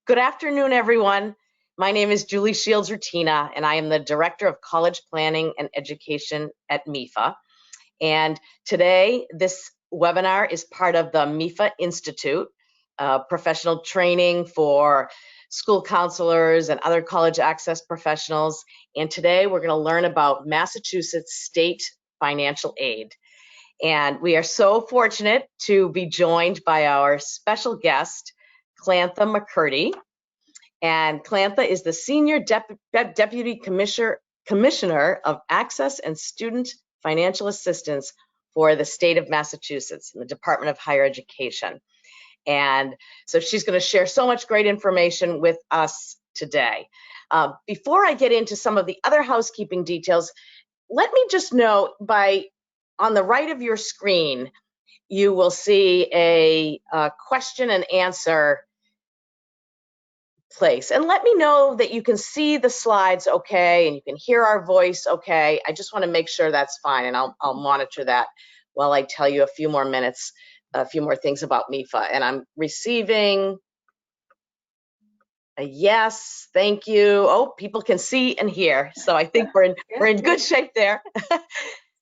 Good afternoon, everyone. My name is Julie Shields-Rutina, and I am the Director of College Planning and Education at MEFA. And today, this webinar is part of the MEFA Institute, professional training for school counselors and other college access professionals. And today, we're going to learn about Massachusetts state financial aid. And we are so fortunate to be joined by our special guest, Clantha McCurdy. And Clantha is the Senior Deputy Commissioner of Access and Student Financial Assistance for the state of Massachusetts in the Department of Higher Education. And so she's going to share so much great information with us today. Before I get into some of the other housekeeping details, let me just note on the right of your screen, you will see a question and answer place. And let me know that you can see the slides okay and you can hear our voice okay. I just want to make sure that's fine, and I'll monitor that while I tell you a few more things about MEFA. And I'm receiving a yes, thank you. Oh, people can see and hear. So I think we're in good shape there.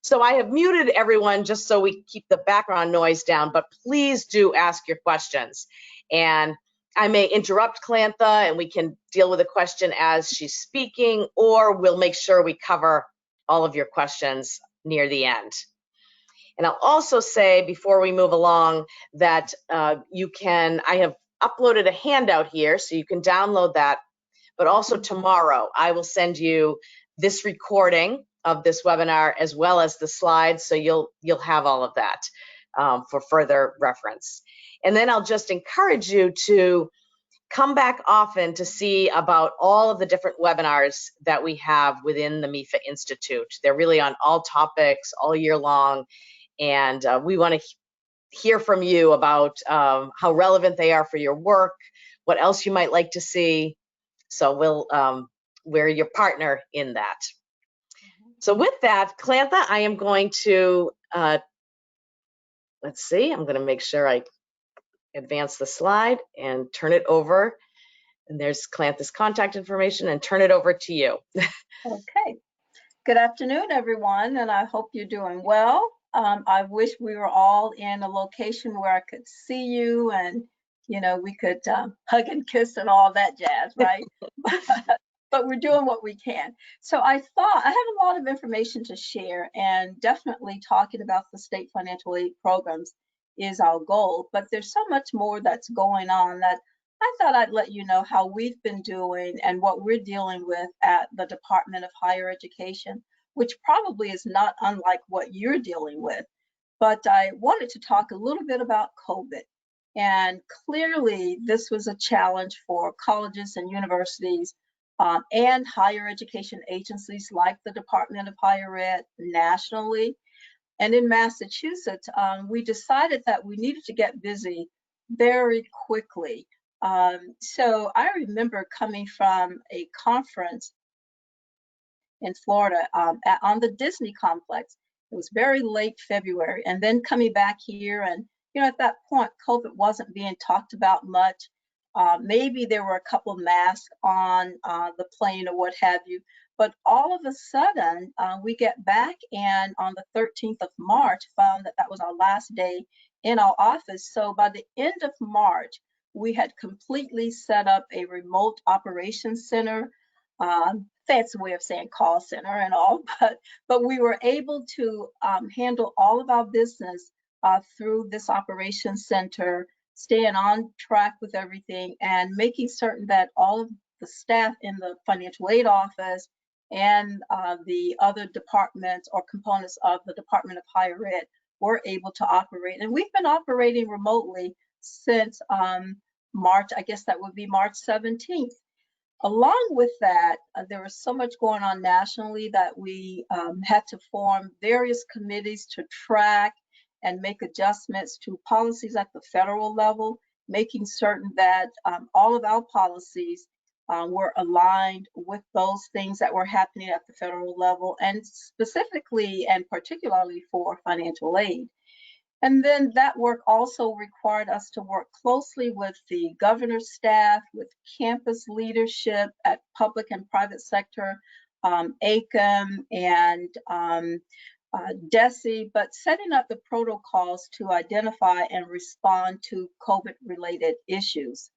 So I have muted everyone just so we keep the background noise down, but please do ask your questions. And I may interrupt Clantha and we can deal with a question as she's speaking, or we'll make sure we cover all of your questions near the end. And I'll also say before we move along that I have uploaded a handout here so you can download that, but also tomorrow I will send you this recording of this webinar as well as the slides, so you'll have all of that for further reference. And then I'll just encourage you to come back often to see about all of the different webinars that we have within the MEFA Institute. They're really on all topics all year long, and we want to hear from you about how relevant they are for your work, what else you might like to see. So we're your partner in that. So with that, Clantha, I am going to, let's see, I'm going to make sure I advance the slide and turn it over. And there's Clantha's contact information, and turn it over to you. Okay. Good afternoon, everyone, and I hope you're doing well. I wish we were all in a location where I could see you and, we could hug and kiss and all that jazz, right? But we're doing what we can. So I thought I have a lot of information to share, and definitely talking about the state financial aid programs is our goal. But there's so much more that's going on that I thought I'd let you know how we've been doing and what we're dealing with at the Department of Higher Education, which probably is not unlike what you're dealing with. But I wanted to talk a little bit about COVID. And clearly, this was a challenge for colleges and universities and higher education agencies like the Department of Higher Ed nationally. And in Massachusetts, we decided that we needed to get busy very quickly. So I remember coming from a conference in Florida on the Disney complex. It was very late February, and then coming back here, and at that point, COVID wasn't being talked about much. Maybe there were a couple of masks on the plane or what have you, but all of a sudden we get back, and on the 13th of March found that was our last day in our office. So by the end of March, we had completely set up a remote operations center, fancy way of saying call center and all, but we were able to handle all of our business through this operations center, staying on track with everything and making certain that all of the staff in the financial aid office and the other departments or components of the Department of Higher Ed were able to operate. And we've been operating remotely since March, I guess that would be March 17th. Along with that, there was so much going on nationally that we had to form various committees to track and make adjustments to policies at the federal level, making certain that all of our policies were aligned with those things that were happening at the federal level, and specifically and particularly for financial aid. And then that work also required us to work closely with the governor's staff, with campus leadership at public and private sector, ACAM and DESE, but setting up the protocols to identify and respond to COVID-related issues.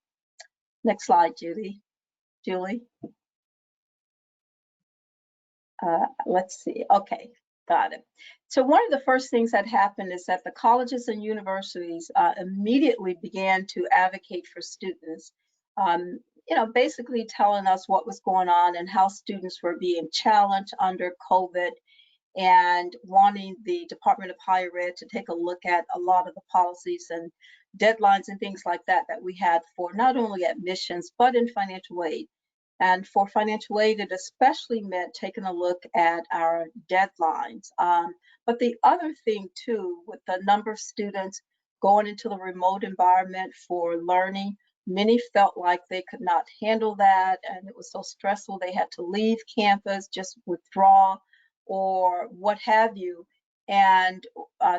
Next slide, Julie. Let's see. Okay, got it. So one of the first things that happened is that the colleges and universities immediately began to advocate for students, basically telling us what was going on and how students were being challenged under COVID, and wanting the Department of Higher Ed to take a look at a lot of the policies and deadlines and things like that that we had for not only admissions, but in financial aid. And for financial aid, it especially meant taking a look at our deadlines. But the other thing too, with the number of students going into the remote environment for learning, many felt like they could not handle that, and it was so stressful they had to leave campus, just withdraw, or what have you. And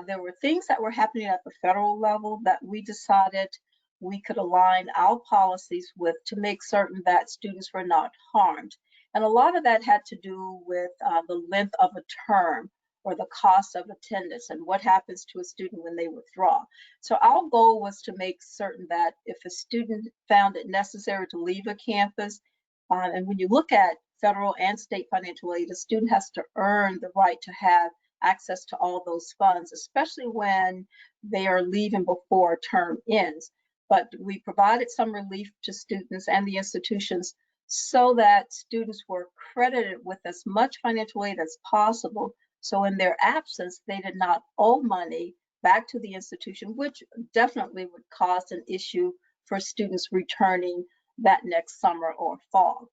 there were things that were happening at the federal level that we decided we could align our policies with to make certain that students were not harmed. And a lot of that had to do with the length of a term or the cost of attendance and what happens to a student when they withdraw. So our goal was to make certain that if a student found it necessary to leave a campus, and when you look at federal and state financial aid, a student has to earn the right to have access to all those funds, especially when they are leaving before a term ends. But we provided some relief to students and the institutions so that students were credited with as much financial aid as possible. So in their absence, they did not owe money back to the institution, which definitely would cause an issue for students returning that next summer or fall.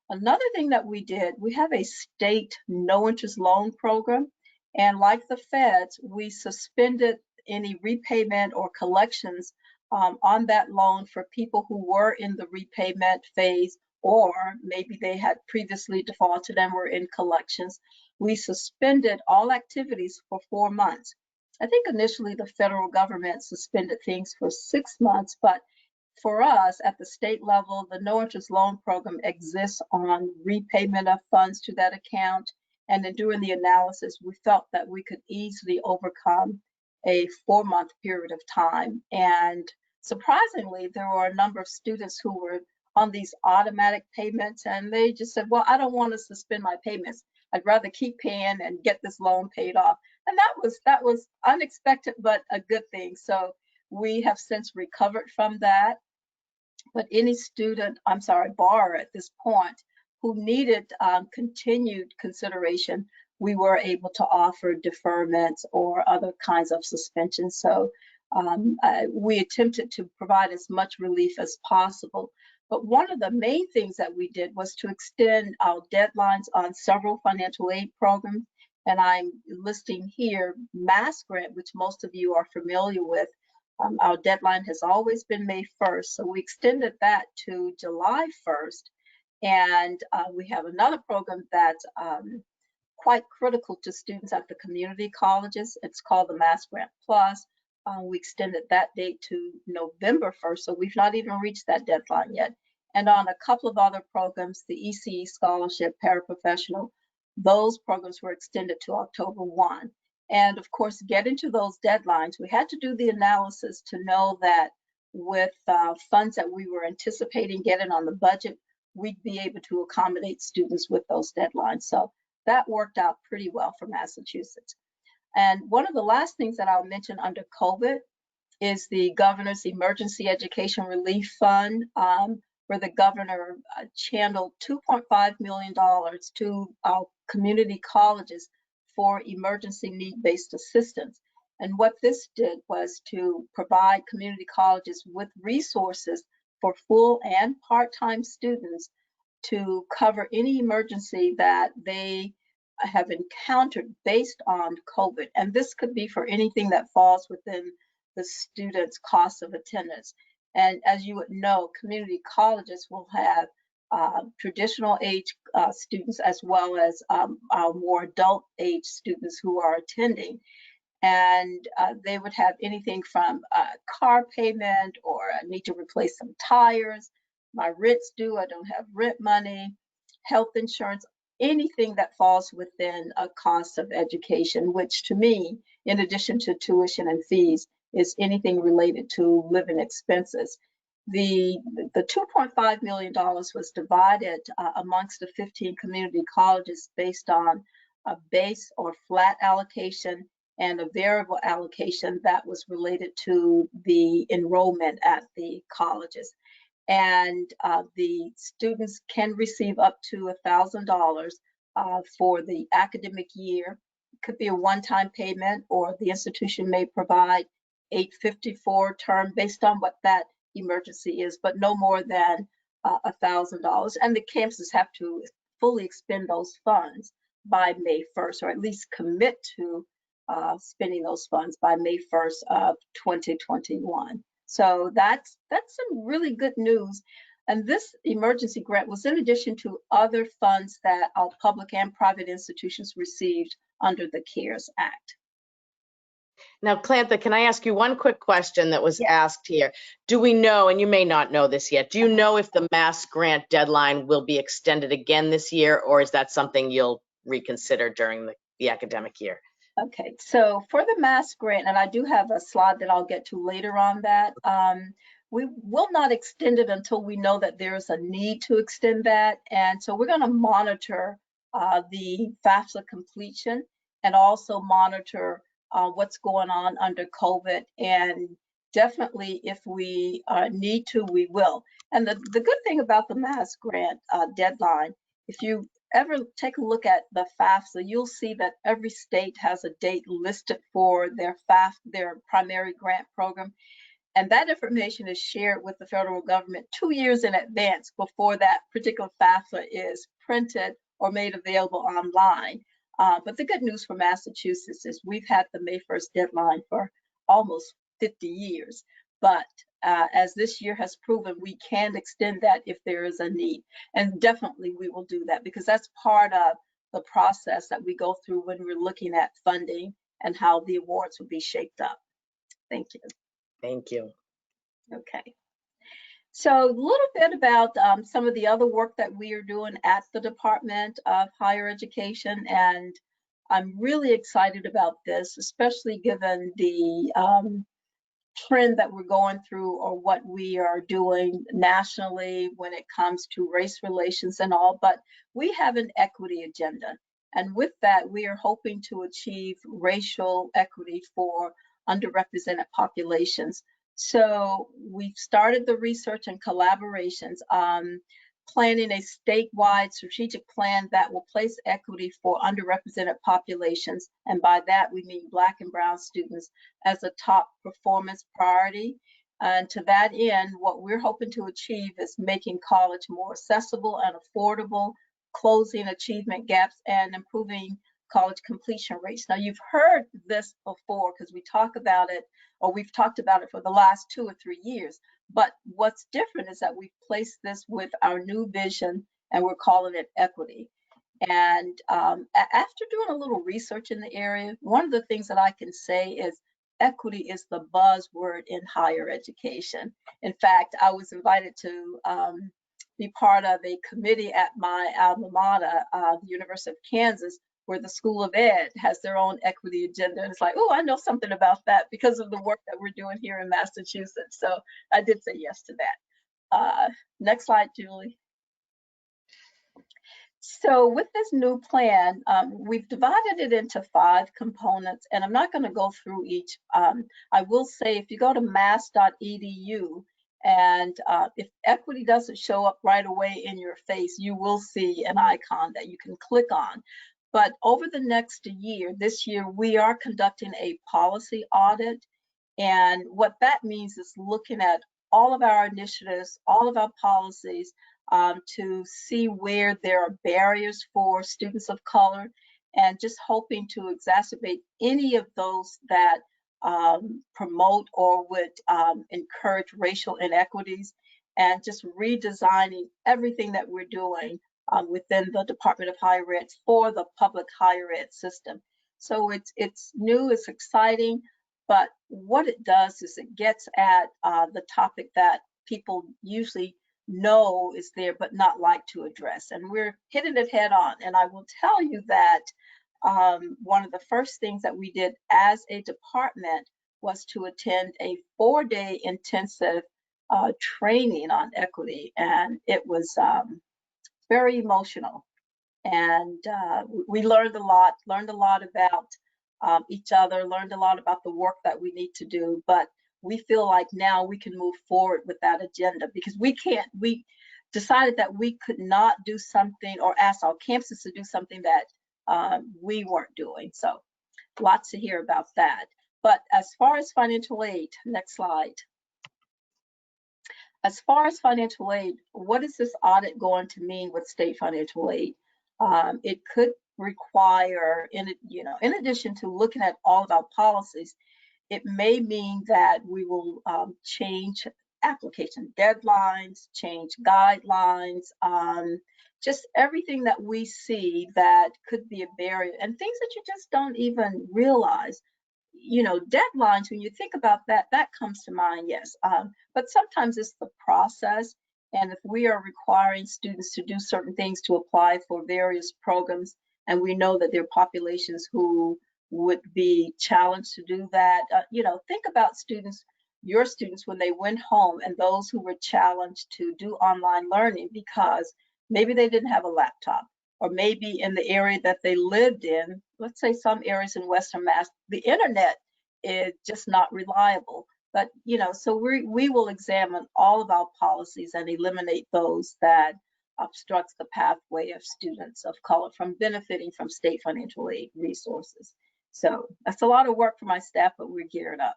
Another thing that we did, we have a state no interest loan program. And like the feds, we suspended any repayment or collections on that loan for people who were in the repayment phase, or maybe they had previously defaulted and were in collections. We suspended all activities for 4 months. I think initially the federal government suspended things for 6 months, but for us at the state level, the no interest loan program exists on repayment of funds to that account. And then during the analysis, we felt that we could easily overcome a 4-month period of time. And surprisingly, there were a number of students who were on these automatic payments, and they just said, well, I don't want to suspend my payments. I'd rather keep paying and get this loan paid off. And that was unexpected, but a good thing. So we have since recovered from that. But any borrower at this point who needed continued consideration, we were able to offer deferments or other kinds of suspensions. So we attempted to provide as much relief as possible. But one of the main things that we did was to extend our deadlines on several financial aid programs. And I'm listing here Mass Grant, which most of you are familiar with. Our deadline has always been May 1st, so we extended that to July 1st. And we have another program that's quite critical to students at the community colleges. It's called the Mass Grant Plus. We extended that date to November 1st, so we've not even reached that deadline yet. And on a couple of other programs, the ECE Scholarship, Paraprofessional, those programs were extended to October 1. And of course, getting to those deadlines, we had to do the analysis to know that with funds that we were anticipating getting on the budget, we'd be able to accommodate students with those deadlines. So that worked out pretty well for Massachusetts. And one of the last things that I'll mention under COVID is the Governor's Emergency Education Relief Fund, where the governor channeled $2.5 million to our community colleges for emergency need-based assistance. And what this did was to provide community colleges with resources for full and part-time students to cover any emergency that they have encountered based on COVID. And this could be for anything that falls within the student's cost of attendance. And as you would know, community colleges will have traditional age students as well as our more adult age students who are attending. And they would have anything from car payment, or I need to replace some tires, my rent's due, I don't have rent money, health insurance, anything that falls within a cost of education, which to me, in addition to tuition and fees, is anything related to living expenses. The $2.5 million was divided amongst the 15 community colleges based on a base or flat allocation and a variable allocation that was related to the enrollment at the colleges. And the students can receive up to $1,000 for the academic year. It could be a one-time payment, or the institution may provide $854 term based on what that emergency is, but no more than $1,000. And the campuses have to fully expend those funds by May 1st, or at least commit to spending those funds by May 1st of 2021. So that's some really good news. And this emergency grant was in addition to other funds that our public and private institutions received under the CARES Act. Now, Clantha, can I ask you one quick question that was asked here? Do we know, and you may not know this yet, do you know if the Mass grant deadline will be extended again this year, or is that something you'll reconsider during the academic year? Okay, so for the Mass grant, and I do have a slide that I'll get to later on that, we will not extend it until we know that there's a need to extend that. And so we're going to monitor the FAFSA completion, and also monitor what's going on under COVID. And definitely, if we need to, we will. And the good thing about the Mass grant deadline, if you ever take a look at the FAFSA, you'll see that every state has a date listed for their primary grant program. And that information is shared with the federal government 2 years in advance before that particular FAFSA is printed or made available online. But the good news for Massachusetts is we've had the May 1st deadline for almost 50 years. But as this year has proven, we can extend that if there is a need. And definitely we will do that, because that's part of the process that we go through when we're looking at funding and how the awards will be shaped up. Thank you. Thank you. Okay. So a little bit about some of the other work that we are doing at the Department of Higher Education. And I'm really excited about this, especially given the trend that we're going through, or what we are doing nationally when it comes to race relations and all. But we have an equity agenda. And with that, we are hoping to achieve racial equity for underrepresented populations. So we've started the research and collaborations, planning a statewide strategic plan that will place equity for underrepresented populations. And by that, we mean Black and Brown students as a top performance priority. And to that end, what we're hoping to achieve is making college more accessible and affordable, closing achievement gaps, and improving college completion rates. Now, you've heard this before, because we talk about it, or we've talked about it for the last 2 or 3 years. But what's different is that we've placed this with our new vision, and we're calling it equity. And after doing a little research in the area, one of the things that I can say is equity is the buzzword in higher education. In fact, I was invited to be part of a committee at my alma mater, the University of Kansas, where the School of Ed has their own equity agenda. And it's like, oh, I know something about that because of the work that we're doing here in Massachusetts. So I did say yes to that. Next slide, Julie. So with this new plan, we've divided it into 5 components, and I'm not going to go through each. I will say, if you go to mass.edu, and if equity doesn't show up right away in your face, you will see an icon that you can click on. But over the next year, this year, we are conducting a policy audit. And what that means is looking at all of our initiatives, all of our policies, to see where there are barriers for students of color, and just hoping to exacerbate any of those that promote or would encourage racial inequities, and just redesigning everything that we're doing within the Department of Higher Ed for the public higher ed system. So it's new, it's exciting, but what it does is it gets at the topic that people usually know is there but not like to address, and we're hitting it head on. And I will tell you that one of the first things that we did as a department was to attend a 4-day intensive training on equity, and it was very emotional. And we learned a lot about each other, learned a lot about the work that we need to do. But we feel like now we can move forward with that agenda, because we decided that we could not do something or ask our campuses to do something that we weren't doing. So lots to hear about that. But as far as financial aid, next slide. As far as financial aid, what is this audit going to mean with state financial aid? It could require, in addition to looking at all of our policies, it may mean that we will change application deadlines, change guidelines, just everything that we see that could be a barrier, and things that you just don't even realize. Deadlines, when you think about that, that comes to mind, yes. But sometimes it's the process. And if we are requiring students to do certain things to apply for various programs, and we know that there are populations who would be challenged to do that, think about your students when they went home, and those who were challenged to do online learning because maybe they didn't have a laptop, or maybe in the area that they lived in, let's say some areas in Western Mass, the internet is just not reliable. But, so we will examine all of our policies and eliminate those that obstructs the pathway of students of color from benefiting from state financial aid resources. So that's a lot of work for my staff, but we're geared up.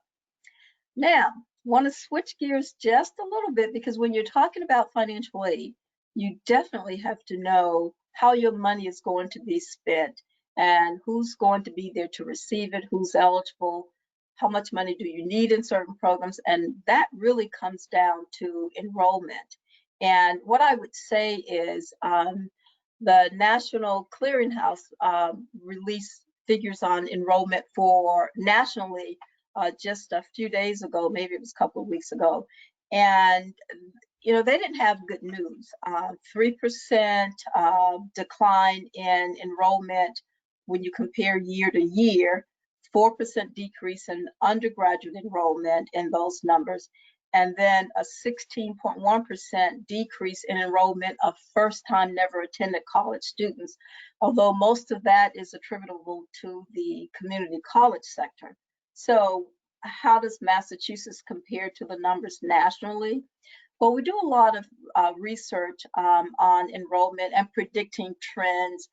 Now, want to switch gears just a little bit, because when you're talking about financial aid, you definitely have to know how your money is going to be spent and who's going to be there to receive it, who's eligible, how much money do you need in certain programs, and that really comes down to enrollment. And what I would say is the National Clearinghouse released figures on enrollment for nationally just a few days ago, maybe it was a couple of weeks ago, and they didn't have good news. 3% decline in enrollment when you compare year to year, 4% decrease in undergraduate enrollment in those numbers, and then a 16.1% decrease in enrollment of first-time never attended college students, although most of that is attributable to the community college sector. So how does Massachusetts compare to the numbers nationally? Well, we do a lot of research on enrollment and predicting trends,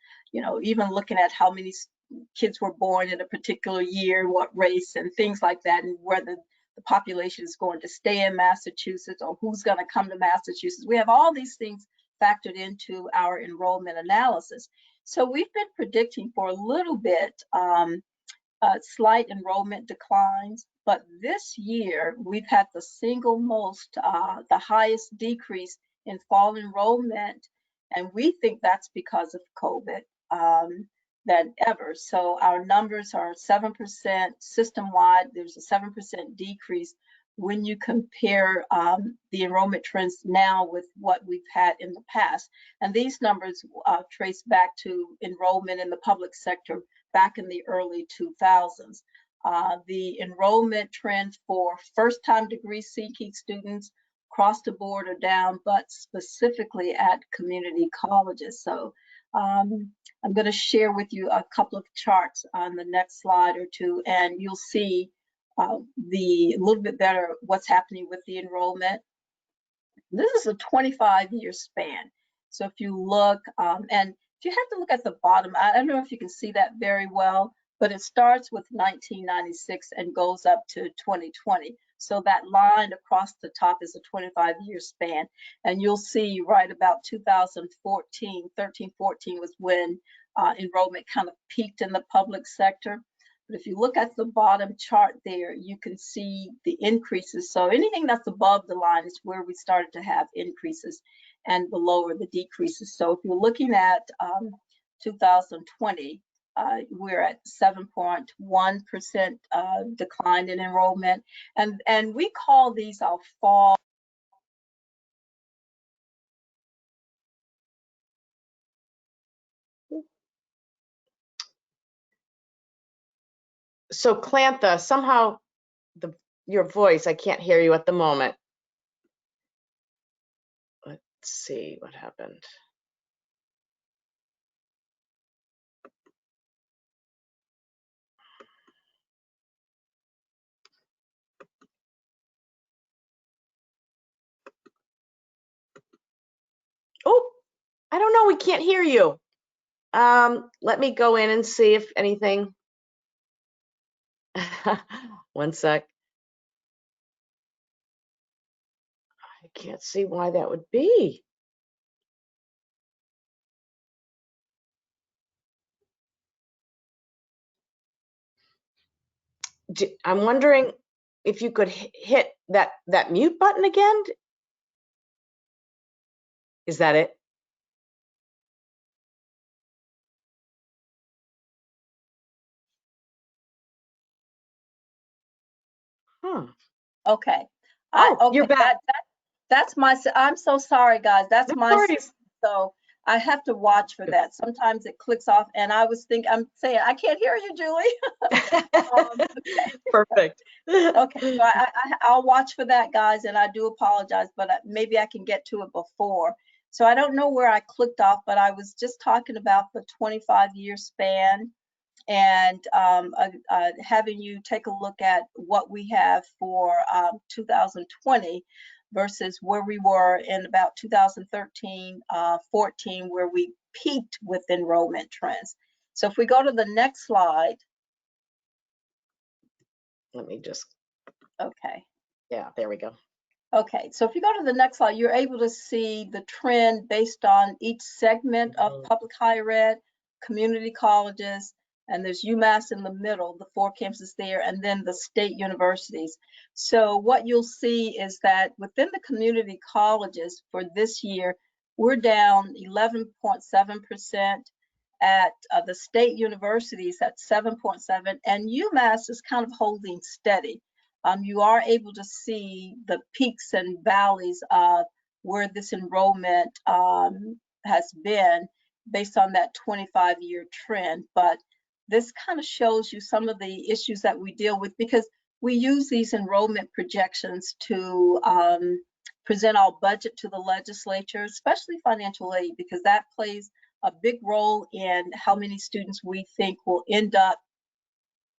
even looking at how many kids were born in a particular year, what race, and things like that, and whether the population is going to stay in Massachusetts or who's going to come to Massachusetts. We have all these things factored into our enrollment analysis. So we've been predicting for a little bit slight enrollment declines, but this year we've had the single most, the highest decrease in fall enrollment, and we think that's because of COVID than ever. So our numbers are 7% system-wide. There's a 7% decrease when you compare the enrollment trends now with what we've had in the past. And these numbers trace back to enrollment in the public sector back in the early 2000s. The enrollment trends for first-time degree-seeking students across the board are down, but specifically at community colleges. So I'm going to share with you a couple of charts on the next slide or two, and you'll see a little bit better what's happening with the enrollment. This is a 25-year span. So if you look, and if you have to look at the bottom, I don't know if you can see that very well, but it starts with 1996 and goes up to 2020. So that line across the top is a 25-year span. And you'll see right about 2014, 13, 14 was when enrollment kind of peaked in the public sector. But if you look at the bottom chart there, you can see the increases. So anything that's above the line is where we started to have increases, and below are the decreases. So if you're looking at 2020, we're at 7.1% decline in enrollment. And we call these our fall. So Clantha, somehow your voice, I can't hear you at the moment. Let's see what happened. Oh, I don't know, we can't hear you. Let me go in and see if anything. One sec. I can't see why that would be. I'm wondering if you could hit that mute button again. Is that it? Okay. Oh, Okay, you're back. that's my, I'm so sorry, guys. That's No my, worries. so I have to watch for that. Sometimes it clicks off and I was thinking, I'm saying, I can't hear you, Julie. Okay. Perfect. Okay, so I'll watch for that, guys, and I do apologize, but maybe I can get to it before. So I don't know where I clicked off, but I was just talking about the 25-year span and having you take a look at what we have for 2020 versus where we were in about 2013, 14, where we peaked with enrollment trends. So if we go to the next slide. Let me just. Okay. Yeah, there we go. Okay, so if you go to the next slide, you're able to see the trend based on each segment of public higher ed, community colleges, and there's UMass in the middle, the 4 campuses there, and then the state universities. So what you'll see is that within the community colleges for this year, we're down 11.7%. At the state universities at 7.7, and UMass is kind of holding steady. You are able to see the peaks and valleys of where this enrollment has been based on that 25-year trend. But this kind of shows you some of the issues that we deal with because we use these enrollment projections to present our budget to the legislature, especially financial aid, because that plays a big role in how many students we think will end up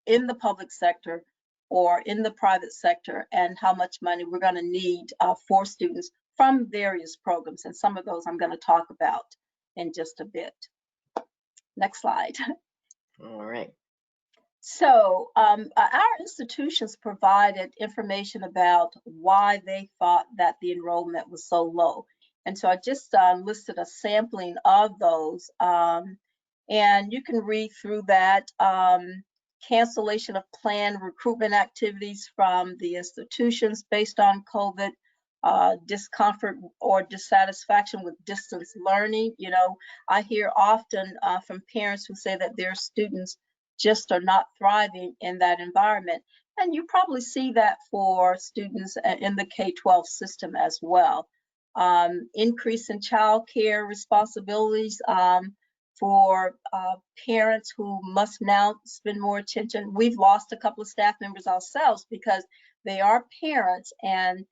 in the public sector or in the private sector and how much money we're going to need for students from various programs. And some of those I'm going to talk about in just a bit. Next slide. All right. So our institutions provided information about why they thought that the enrollment was so low. And so I just listed a sampling of those. And you can read through that. Cancellation of planned recruitment activities from the institutions based on COVID, discomfort or dissatisfaction with distance learning. You know, I hear often from parents who say that their students just are not thriving in that environment. And you probably see that for students in the K-12 system as well. Increase in child care responsibilities for parents who must now spend more attention. We've lost a couple of staff members ourselves because they are parents and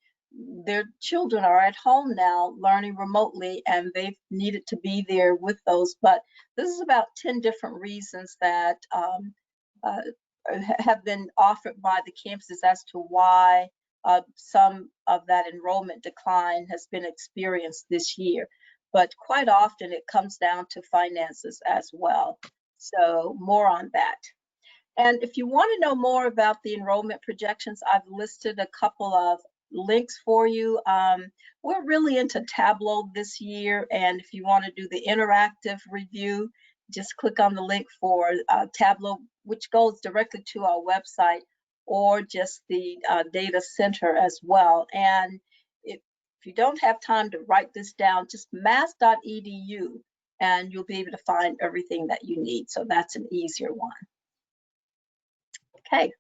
their children are at home now learning remotely and they've needed to be there with those. But this is about 10 different reasons that have been offered by the campuses as to why some of that enrollment decline has been experienced this year. But quite often it comes down to finances as well. So more on that. And if you want to know more about the enrollment projections, I've listed a couple of links for you. We're really into Tableau this year, and if you want to do the interactive review, just click on the link for Tableau, which goes directly to our website, or just the data center as well. And if you don't have time to write this down, just mass.edu and you'll be able to find everything that you need. So that's an easier one. Okay.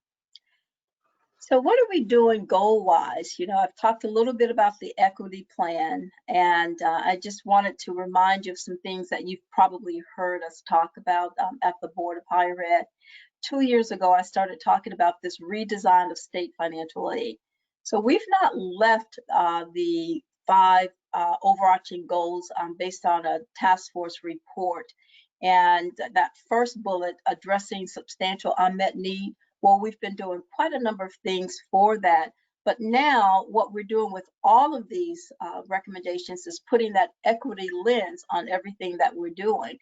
So what are we doing goal-wise? You know, I've talked a little bit about the equity plan, and I just wanted to remind you of some things that you've probably heard us talk about at the Board of Higher Ed. 2 years ago, I started talking about this redesign of state financial aid. So we've not left the 5 overarching goals based on a task force report. And that first bullet, addressing substantial unmet need, well, we've been doing quite a number of things for that. But now what we're doing with all of these recommendations is putting that equity lens on everything that we're doing.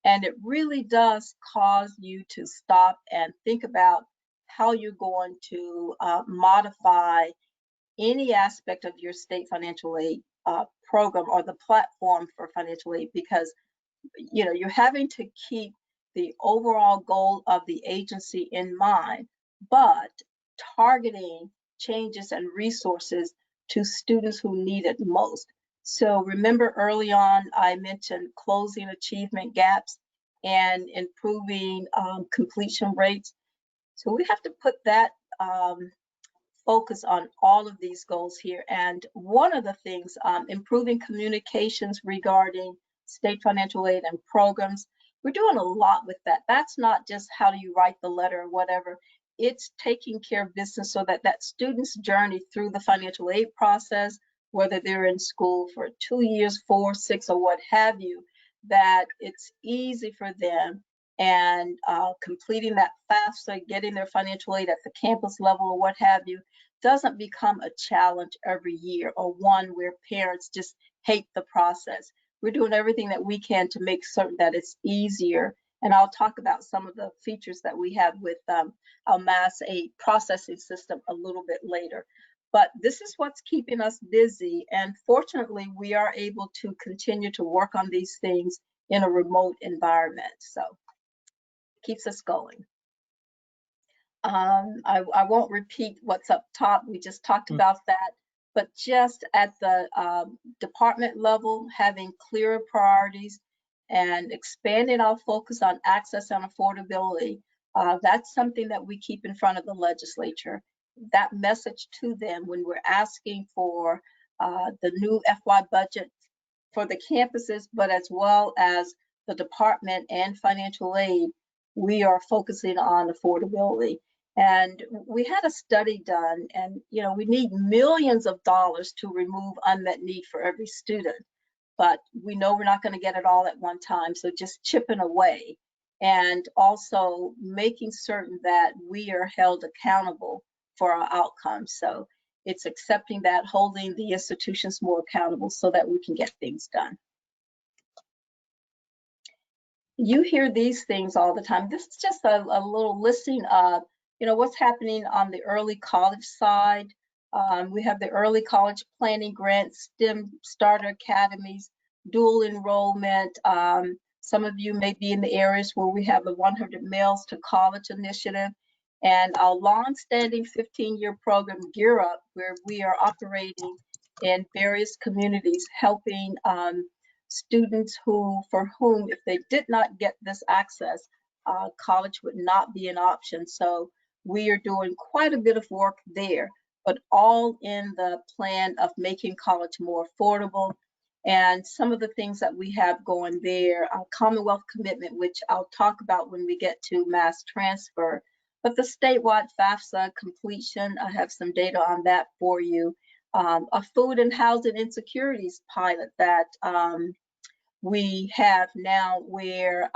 And it really does cause you to stop and think about how you're going to modify any aspect of your state financial aid program or the platform for financial aid, because you know you're having to keep the overall goal of the agency in mind, but targeting changes and resources to students who need it most. So remember early on, I mentioned closing achievement gaps and improving completion rates. So we have to put that focus on all of these goals here. And one of the things, improving communications regarding state financial aid and programs. We're doing a lot with that. That's not just how do you write the letter or whatever. It's taking care of business so that that student's journey through the financial aid process, whether they're in school for 2 years, 4, 6, or what have you, that it's easy for them, and completing that FAFSA, getting their financial aid at the campus level or what have you, doesn't become a challenge every year or one where parents just hate the process. We're doing everything that we can to make certain that it's easier. And I'll talk about some of the features that we have with our mass aid processing system a little bit later. But this is what's keeping us busy. And fortunately, we are able to continue to work on these things in a remote environment. So it keeps us going. I won't repeat what's up top. We just talked about that. But just at the department level, having clearer priorities and expanding our focus on access and affordability, that's something that we keep in front of the legislature. That message to them when we're asking for the new FY budget for the campuses, but as well as the department and financial aid, we are focusing on affordability. And we had a study done, and you know, we need millions of dollars to remove unmet need for every student, but we know we're not going to get it all at one time. So just chipping away, and also making certain that we are held accountable for our outcomes. So it's accepting that, holding the institutions more accountable so that we can get things done. You hear these things all the time. This is just a little listing of, you know, what's happening on the early college side. We have the early college planning grants, STEM starter academies, dual enrollment. Some of you may be in the areas where we have the 100 Males to College initiative, and our long-standing 15-year program, Gear Up, where we are operating in various communities, helping students for whom, if they did not get this access, college would not be an option. So we are doing quite a bit of work there, but all in the plan of making college more affordable. And some of the things that we have going there, Commonwealth Commitment, which I'll talk about when we get to mass transfer, but the statewide FAFSA completion, I have some data on that for you. A food and housing insecurities pilot that we have now, where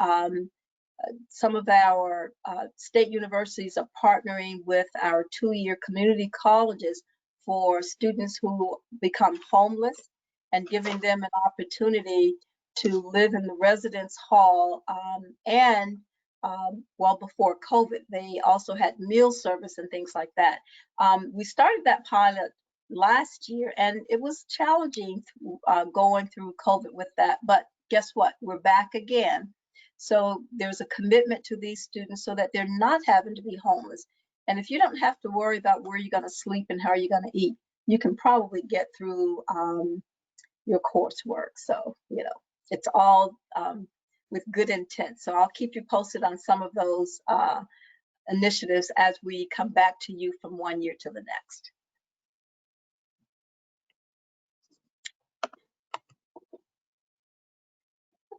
some of our state universities are partnering with our 2-year community colleges for students who become homeless, and giving them an opportunity to live in the residence hall. And well, before COVID, they also had meal service and things like that. We started that pilot last year, and it was challenging going through COVID with that, but guess what? We're back again. So there's a commitment to these students so that they're not having to be homeless. And if you don't have to worry about where you're going to sleep and how you're going to eat, you can probably get through your coursework. So, you know, it's all with good intent. So I'll keep you posted on some of those initiatives as we come back to you from one year to the next.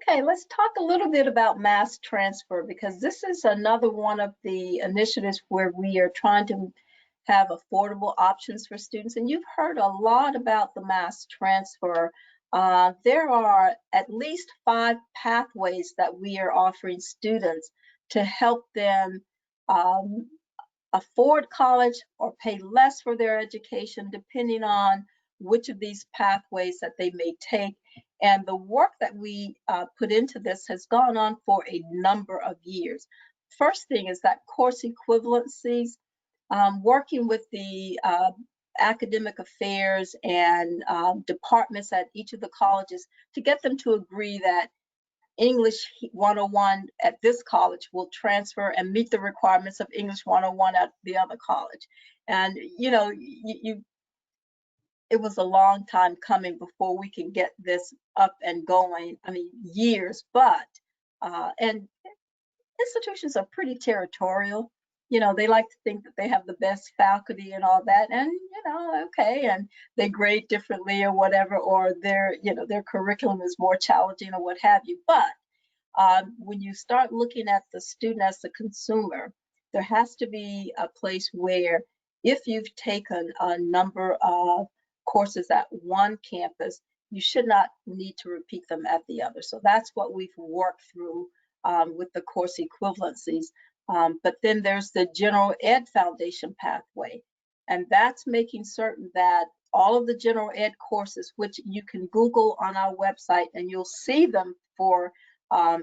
Okay, let's talk a little bit about mass transfer, because this is another one of the initiatives where we are trying to have affordable options for students. And you've heard a lot about the mass transfer. There are at least 5 pathways that we are offering students to help them afford college or pay less for their education, depending on which of these pathways that they may take. And the work that we put into this has gone on for a number of years. First thing is that course equivalencies, working with the academic affairs and departments at each of the colleges to get them to agree that English 101 at this college will transfer and meet the requirements of English 101 at the other college. And you know, it was a long time coming before we can get this up and going. I mean, years, but and institutions are pretty territorial. You know, they like to think that they have the best faculty and all that, and you know, okay, and they grade differently or whatever, or their, you know, their curriculum is more challenging or what have you. But when you start looking at the student as the consumer, there has to be a place where if you've taken a number of courses at one campus, you should not need to repeat them at the other. So that's what we've worked through with the course equivalencies. But then there's the general ed foundation pathway, and that's making certain that all of the general ed courses, which you can Google on our website and you'll see them for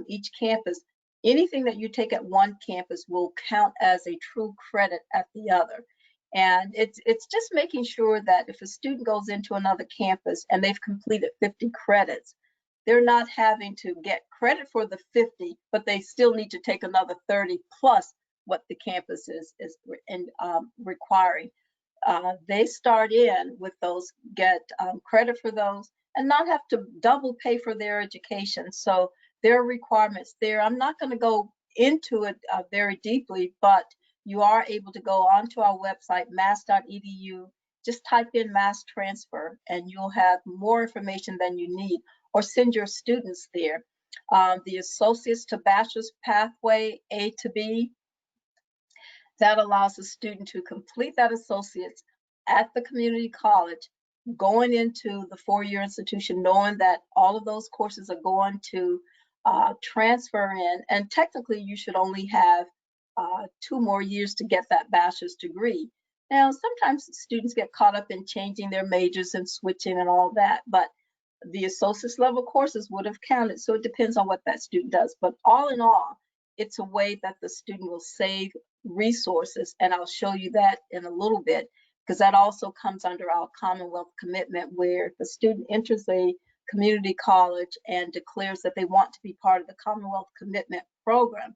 each campus, anything that you take at one campus will count as a true credit at the other. And it's just making sure that if a student goes into another campus and they've completed 50 credits, they're not having to get credit for the 50, but they still need to take another 30 plus what the campus is requiring. They start in with those, get credit for those, and not have to double pay for their education. So there are requirements there. I'm not going to go into it very deeply, but you are able to go onto our website, mass.edu, just type in mass transfer, and you'll have more information than you need, or send your students there. The associates to bachelor's pathway, A to B, that allows a student to complete that associate's at the community college, going into the four-year institution, knowing that all of those courses are going to transfer in, and technically you should only have 2 more years to get that bachelor's degree. Now, sometimes students get caught up in changing their majors and switching and all that, but the associate's level courses would have counted, so it depends on what that student does. But all in all, it's a way that the student will save resources, and I'll show you that in a little bit, because that also comes under our Commonwealth Commitment, where if a student enters a community college and declares that they want to be part of the Commonwealth Commitment program,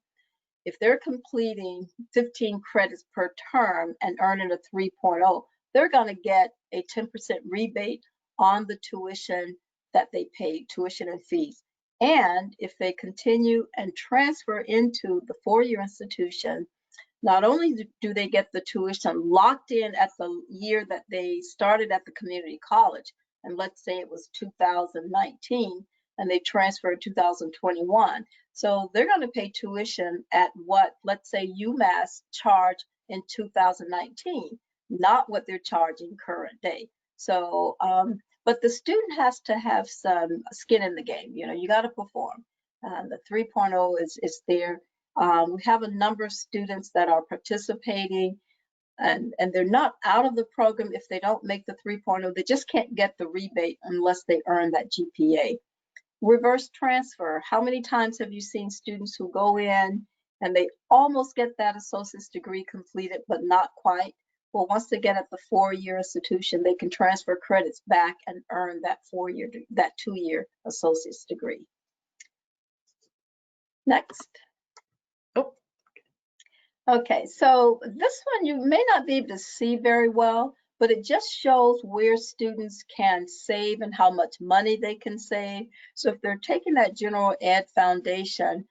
if they're completing 15 credits per term and earning a 3.0, they're going to get a 10% rebate on the tuition that they paid, tuition and fees. And if they continue and transfer into the four-year institution, not only do they get the tuition locked in at the year that they started at the community college, and let's say it was 2019, and they transferred 2021. So they're going to pay tuition at what, let's say, UMass charged in 2019, not what they're charging current day. So, but the student has to have some skin in the game. You know, you got to perform. The 3.0 is there. We have a number of students that are participating, and they're not out of the program if they don't make the 3.0. They just can't get the rebate unless they earn that GPA. Reverse transfer. How many times have you seen students who go in and they almost get that associate's degree completed, but not quite? Well, once they get at the four-year institution, they can transfer credits back and earn that that 2-year associate's degree. Next. Okay, so this one you may not be able to see very well, but it just shows where students can save and how much money they can save. So if they're taking that general ed foundation,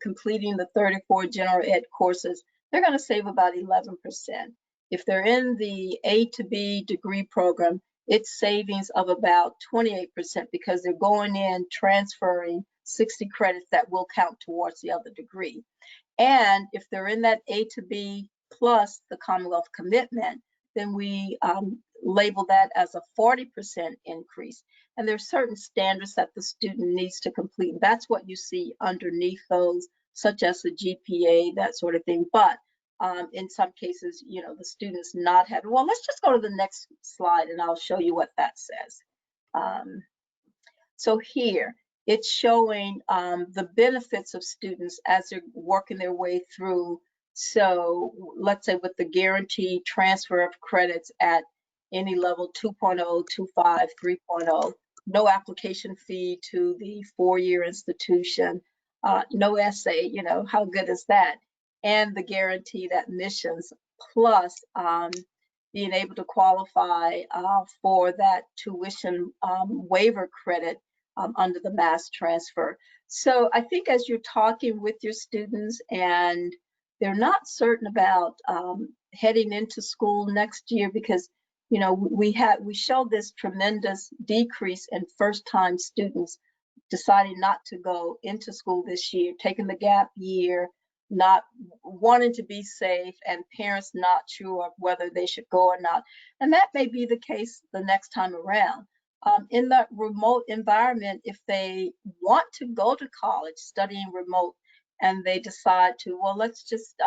completing the 34 general ed courses, they're going to save about 11%. If they're in the A to B degree program, it's savings of about 28% because they're going in transferring 60 credits that will count towards the other degree. And if they're in that A to B plus the Commonwealth Commitment, then we label that as a 40% increase. And there's certain standards that the student needs to complete. That's what you see underneath those, such as the GPA, that sort of thing. But in some cases, you know, the students not having, well, let's just go to the next slide and I'll show you what that says. So here, it's showing the benefits of students as they're working their way through. So let's say with the guaranteed transfer of credits at any level, 2.0, 2.5, 3.0, no application fee to the four-year institution, no essay, you know, how good is that? And the guaranteed admissions, plus being able to qualify for that tuition waiver credit under the mass transfer. So I think as you're talking with your students and they're not certain about heading into school next year, because you know we show this tremendous decrease in first-time students deciding not to go into school this year, taking the gap year, not wanting to be safe, and parents not sure of whether they should go or not. And that may be the case the next time around. In that remote environment, if they want to go to college studying remote and they decide to, well, let's just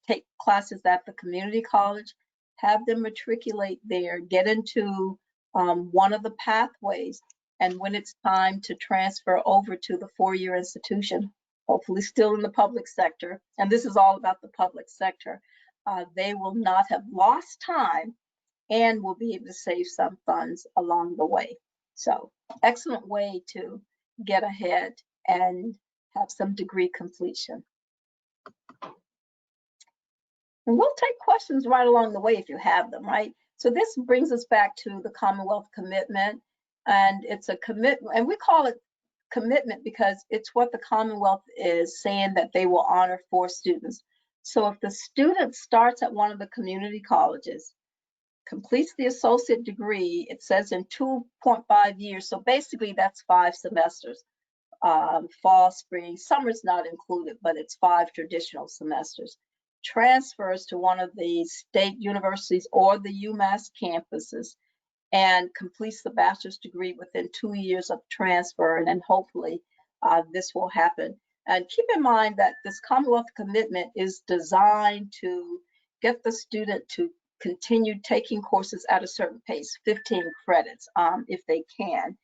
take classes at the community college, have them matriculate there, get into one of the pathways, and when it's time to transfer over to the four-year institution, hopefully still in the public sector, and this is all about the public sector, they will not have lost time and will be able to save some funds along the way. So excellent way to get ahead and have some degree completion. And we'll take questions right along the way if you have them, right? So this brings us back to the Commonwealth Commitment, and it's a commitment, and we call it commitment because it's what the Commonwealth is saying that they will honor for students. So if the student starts at one of the community colleges, completes the associate degree, it says in 2.5 years, so basically that's 5 semesters, fall, spring, summer's not included, but it's 5 traditional semesters, transfers to one of the state universities or the UMass campuses, and completes the bachelor's degree within 2 years of transfer, and then hopefully this will happen. And keep in mind that this Commonwealth Commitment is designed to get the student to continue taking courses at a certain pace, 15 credits if they can.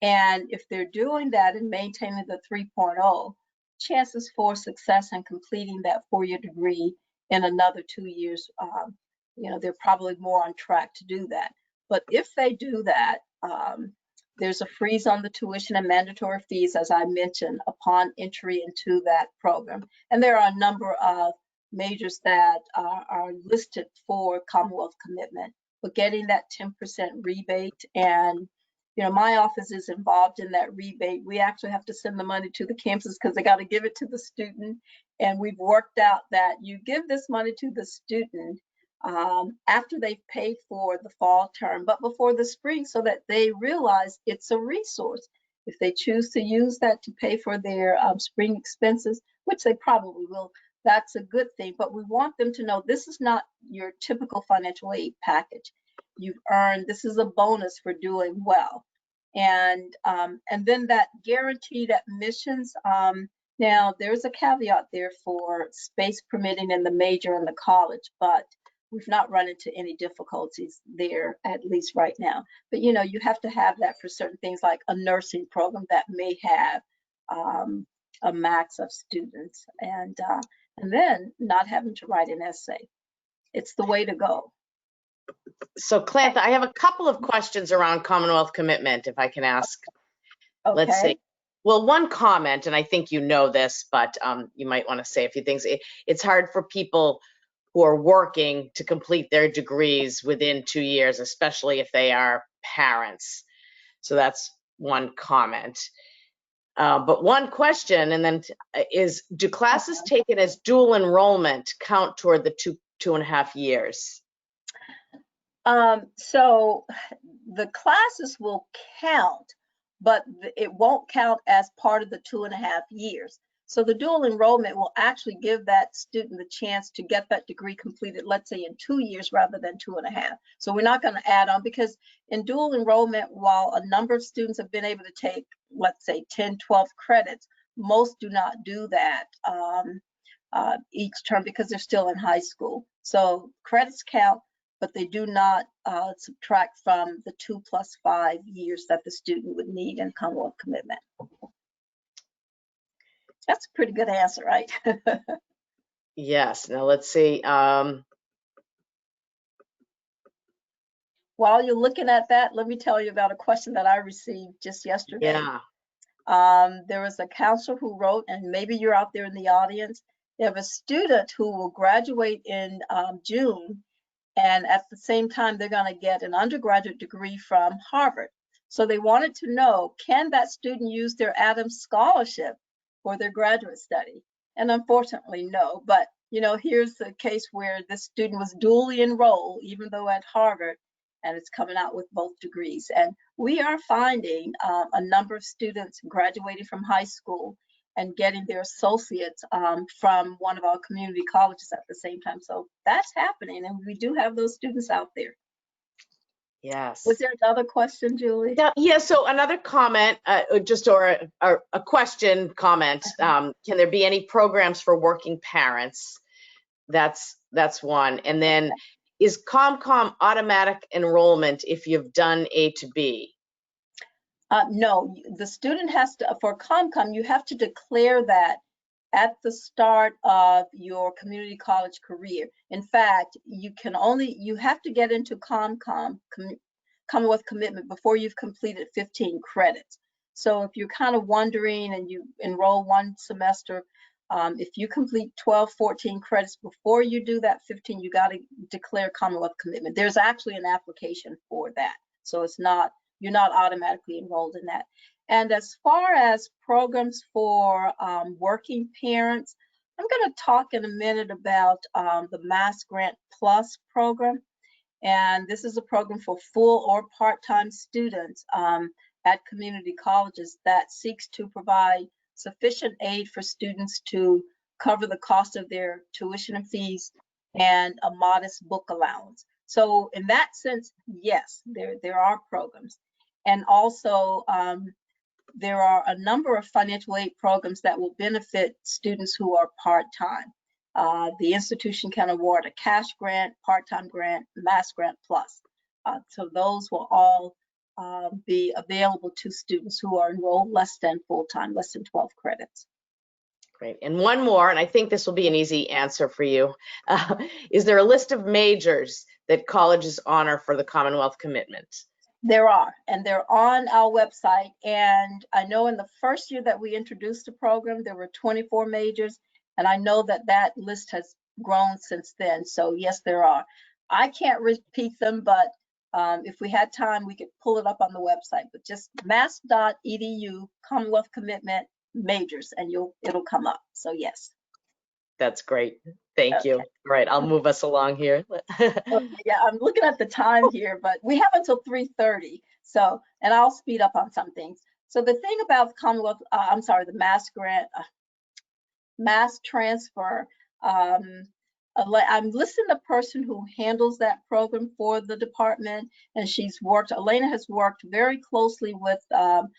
And if they're doing that and maintaining the 3.0, chances for success in completing that four-year degree in another 2 years, you know, they're probably more on track to do that. But if they do that, there's a freeze on the tuition and mandatory fees, as I mentioned, upon entry into that program. And there are a number of majors that are listed for Commonwealth Commitment, but getting that 10% rebate, and you know, my office is involved in that rebate. We actually have to send the money to the campuses because they got to give it to the student, and we've worked out that you give this money to the student after they've paid for the fall term, but before the spring, so that they realize it's a resource. If they choose to use that to pay for their spring expenses, which they probably will, that's a good thing. But we want them to know this is not your typical financial aid package. You've earned, this is a bonus for doing well. And then that guaranteed admissions, now there's a caveat there for space permitting in the major and the college, but we've not run into any difficulties there, at least right now. But you know, you have to have that for certain things like a nursing program that may have a max of students, and then not having to write an essay. It's the way to go. So Clantha, I have a couple of questions around Commonwealth Commitment, if I can ask. Okay. Let's see. Well, one comment, and I think you know this, but you might want to say a few things. It's hard for people who are working to complete their degrees within 2 years, especially if they are parents. So that's one comment. But one question, and then is, do classes taken as dual enrollment count toward the 2.5 years? So the classes will count, but it won't count as part of the 2.5 years. So the dual enrollment will actually give that student the chance to get that degree completed, let's say in 2 years rather than 2.5. So we're not going to add on, because in dual enrollment, while a number of students have been able to take, let's say 10, 12 credits, most do not do that each term because they're still in high school. So credits count, but they do not subtract from the 2 + 5 years that the student would need in Commonwealth Commitment. That's a pretty good answer, right? Yes. Now let's see. While you're looking at that, let me tell you about a question that I received just yesterday. Yeah. There was a counselor who wrote, and maybe you're out there in the audience, they have a student who will graduate in June, and at the same time, they're going to get an undergraduate degree from Harvard. So they wanted to know, can that student use their Adams Scholarship for their graduate study? And unfortunately, no. But, you know, here's the case where this student was dually enrolled, even though at Harvard, and it's coming out with both degrees. And we are finding a number of students graduating from high school and getting their associates from one of our community colleges at the same time. So that's happening, and we do have those students out there. Yes. Was there another question, Julie? Yeah, so another comment, or a question comment, can there be any programs for working parents? That's one. And then, is ComCom automatic enrollment if you've done A to B? No, the student has to, for ComCom, you have to declare that at the start of your community college career. In fact, you have to get into ComCom, Commonwealth Commitment, before you've completed 15 credits. So if you're kind of wondering and you enroll one semester, if you complete 12, 14 credits before you do that 15, you got to declare Commonwealth Commitment. There's actually an application for that. So it's not, you're not automatically enrolled in that. And as far as programs for working parents, I'm going to talk in a minute about the Mass Grant Plus program. And this is a program for full or part-time students at community colleges that seeks to provide sufficient aid for students to cover the cost of their tuition and fees and a modest book allowance. So in that sense, yes, there are programs. And also, there are a number of financial aid programs that will benefit students who are part-time. The institution can award a cash grant, part-time grant, Mass Grant Plus. So those will all be available to students who are enrolled less than full-time, less than 12 credits. Great. And one more, and I think this will be an easy answer for you. Is there a list of majors that colleges honor for the Commonwealth Commitment? There are, and they're on our website. And I know in the first year that we introduced the program, there were 24 majors, and I know that that list has grown since then. So yes, there are. I can't repeat them, but if we had time, we could pull it up on the website. But just mass.edu, Commonwealth Commitment majors, and it'll come up. So yes. That's great. Thank you. All right, I'll move us along here. Yeah, I'm looking at the time here, but we have until 3:30. So, and I'll speed up on some things. So the thing about Commonwealth, the Mass Grant, Mass Transfer, I'm listing the person who handles that program for the department, and Elena has worked very closely with our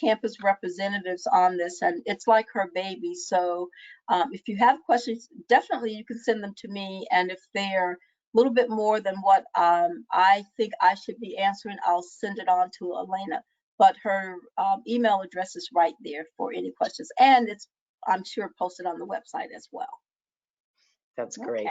campus representatives on this, and it's like her baby. So if you have questions, definitely you can send them to me, and if they're a little bit more than what I think I should be answering, I'll send it on to Elena. But her email address is right there for any questions, and it's, I'm sure, posted on the website as well. That's great.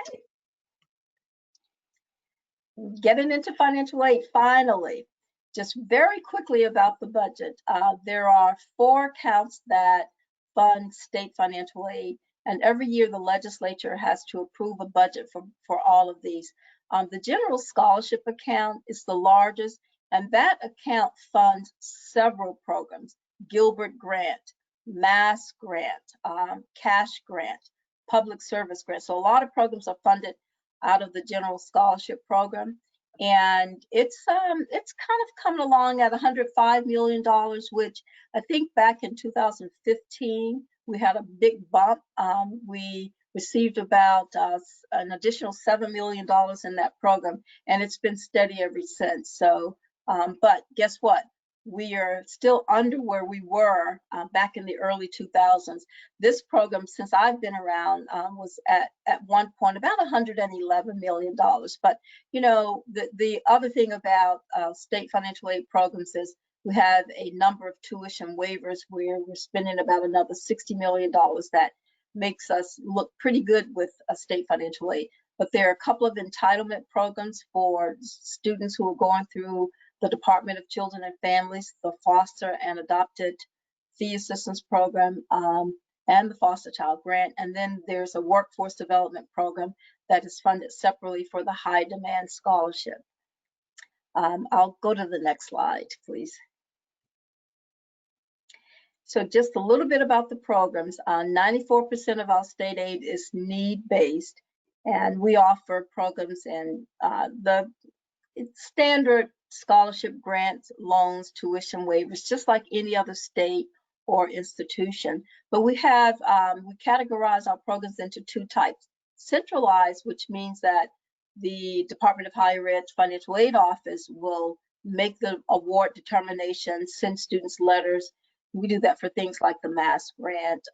Okay. Getting into financial aid, finally. Just very quickly about the budget. There are 4 accounts that fund state financial aid, And every year the legislature has to approve a budget for all of these. The general scholarship account is the largest, and that account funds several programs: Gilbert Grant, Mass Grant, Cash Grant, Public Service Grant. So a lot of programs are funded out of the general scholarship program. And it's kind of coming along at $105 million, which I think back in 2015, we had a big bump. We received about an additional $7 million in that program, and it's been steady ever since. So, but guess what? We are still under where we were back in the early 2000s. This program, since I've been around, was at one point about $111 million. But you know, the other thing about state financial aid programs is we have a number of tuition waivers where we're spending about another $60 million. That makes us look pretty good with a state financial aid. But there are a couple of entitlement programs for students who are going through the Department of Children and Families, the Foster and Adopted Fee Assistance Program, and the Foster Child Grant. And then there's a workforce development program that is funded separately for the High Demand Scholarship. I'll go to the next slide, please. So just a little bit about the programs. 94% of our state aid is need-based, and we offer programs in the standard scholarship grants, loans, tuition waivers, just like any other state or institution. But we have, we categorize our programs into two types. Centralized, which means that the Department of Higher Ed's Financial Aid Office will make the award determination, send students letters. We do that for things like the Mass Grant.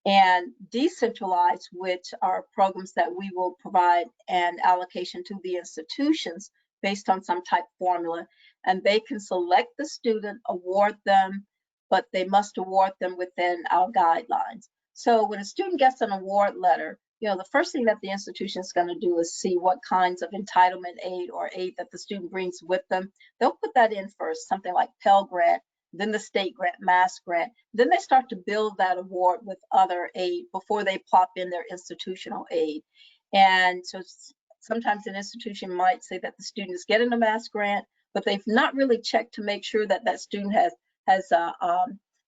And decentralized, which are programs that we will provide an allocation to the institutions based on some type formula, and they can select the student, award them, but they must award them within our guidelines. So when a student gets an award letter, you know, the first thing that the institution is going to do is see what kinds of entitlement aid or aid that the student brings with them. They'll put that in first, something like Pell Grant, then the state grant, Mass Grant. Then they start to build that award with other aid before they plop in their institutional aid. And so sometimes an institution might say that the student is getting a Mass Grant, but they've not really checked to make sure that that student has a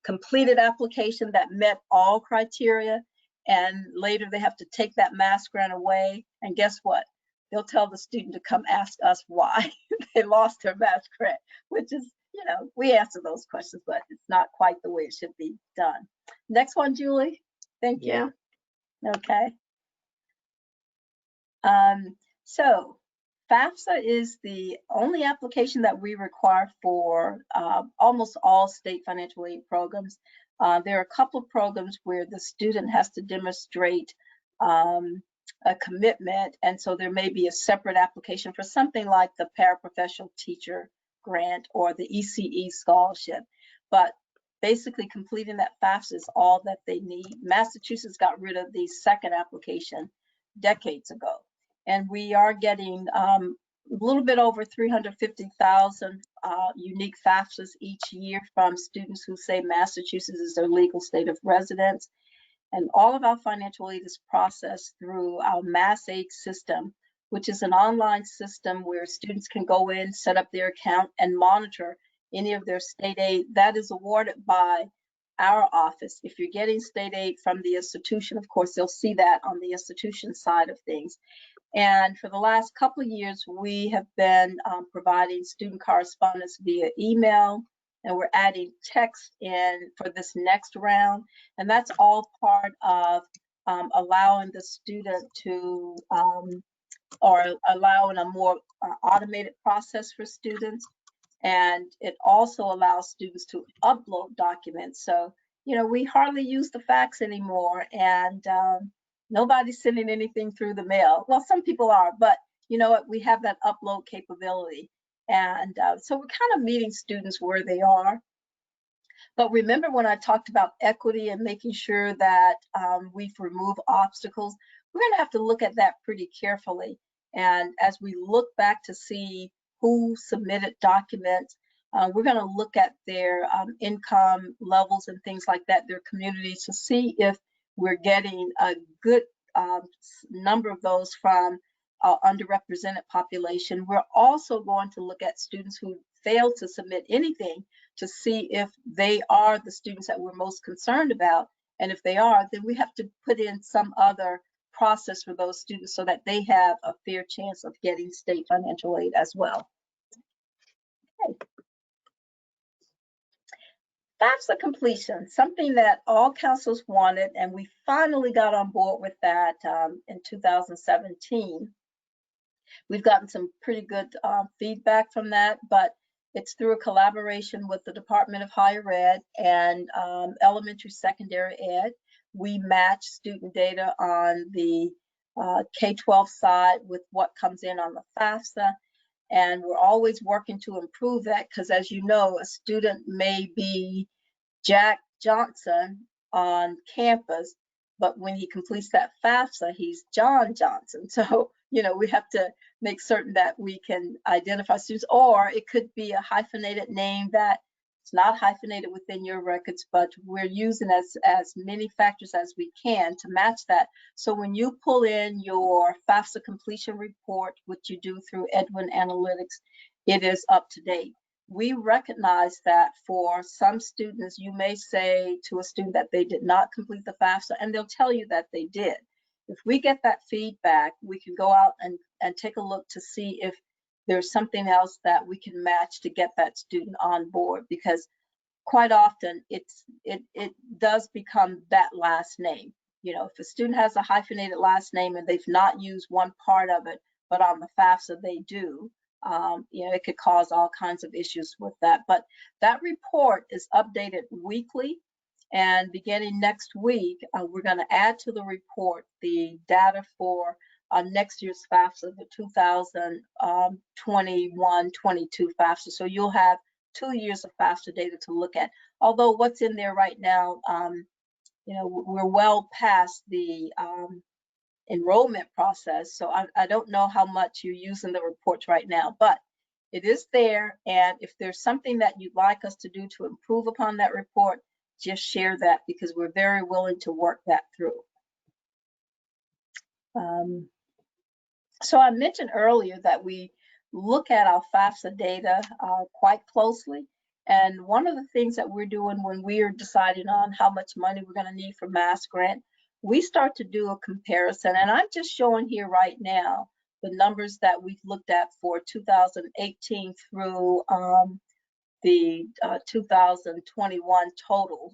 completed application that met all criteria. And later they have to take that Mass Grant away. And guess what? They'll tell the student to come ask us why they lost their Mass Grant, which is, you know, we answer those questions, but it's not quite the way it should be done. Next one, Julie. Thank you. Yeah. Okay. So FAFSA is the only application that we require for almost all state financial aid programs. There are a couple of programs where the student has to demonstrate a commitment, and so there may be a separate application for something like the paraprofessional teacher grant or the ECE scholarship. But basically completing that FAFSA is all that they need. Massachusetts got rid of the second application decades ago. And we are getting a little bit over 350,000 unique FAFSAs each year from students who say Massachusetts is their legal state of residence. And all of our financial aid is processed through our Mass Aid system, which is an online system where students can go in, set up their account, and monitor any of their state aid that is awarded by our office. If you're getting state aid from the institution, of course, they'll see that on the institution side of things. And for the last couple of years, we have been providing student correspondence via email, and we're adding text in for this next round. And that's all part of allowing the student to, or allowing a more automated process for students. And it also allows students to upload documents. So, you know, we hardly use the fax anymore, and nobody's sending anything through the mail. Well, some people are, but you know what, we have that upload capability. And so we're kind of meeting students where they are. But remember when I talked about equity and making sure that we've removed obstacles, we're gonna have to look at that pretty carefully. And as we look back to see who submitted documents, we're gonna look at their income levels and things like that, their communities, to see if we're getting a good number of those from underrepresented population. We're also going to look at students who failed to submit anything to see if they are the students that we're most concerned about. And if they are, then we have to put in some other process for those students so that they have a fair chance of getting state financial aid as well. Okay. FAFSA completion, something that all councils wanted, and we finally got on board with that in 2017. We've gotten some pretty good feedback from that, but it's through a collaboration with the Department of Higher Ed and elementary secondary ed. We match student data on the K-12 side with what comes in on the FAFSA, and we're always working to improve that because, as you know, a student may be Jack Johnson on campus, but when he completes that FAFSA, he's John Johnson. So, you know, we have to make certain that we can identify students, or it could be a hyphenated name that it's not hyphenated within your records, but we're using as many factors as we can to match that. So when you pull in your FAFSA completion report, which you do through Edwin Analytics, it is up to date. We recognize that for some students, you may say to a student that they did not complete the FAFSA, and they'll tell you that they did. If we get that feedback, we can go out and take a look to see if there's something else that we can match to get that student on board, because quite often it does become that last name. You know, if a student has a hyphenated last name and they've not used one part of it, but on the FAFSA they do, you know, it could cause all kinds of issues with that. But that report is updated weekly, and beginning next week, we're going to add to the report the data for next year's FAFSA, the 2021-22 FAFSA. So you'll have 2 years of FAFSA data to look at. Although what's in there right now, you know, we're well past the enrollment process. So I don't know how much you're using the reports right now, but it is there. And if there's something that you'd like us to do to improve upon that report, just share that, because we're very willing to work that through. So I mentioned earlier that we look at our FAFSA data quite closely. And one of the things that we're doing when we are deciding on how much money we're going to need for Mass Grant, we start to do a comparison. And I'm just showing here right now the numbers that we've looked at for 2018 through the 2021 total.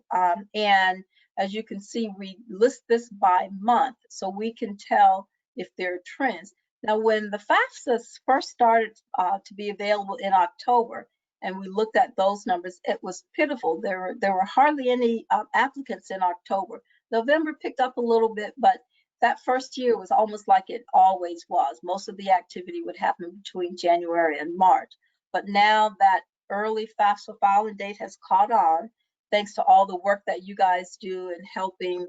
And as you can see, we list this by month, so we can tell if there are trends. Now, when the FAFSA first started to be available in October, and we looked at those numbers, it was pitiful. There were hardly any applicants in October. November picked up a little bit, but that first year was almost like it always was. Most of the activity would happen between January and March. But now that early FAFSA filing date has caught on, thanks to all the work that you guys do in helping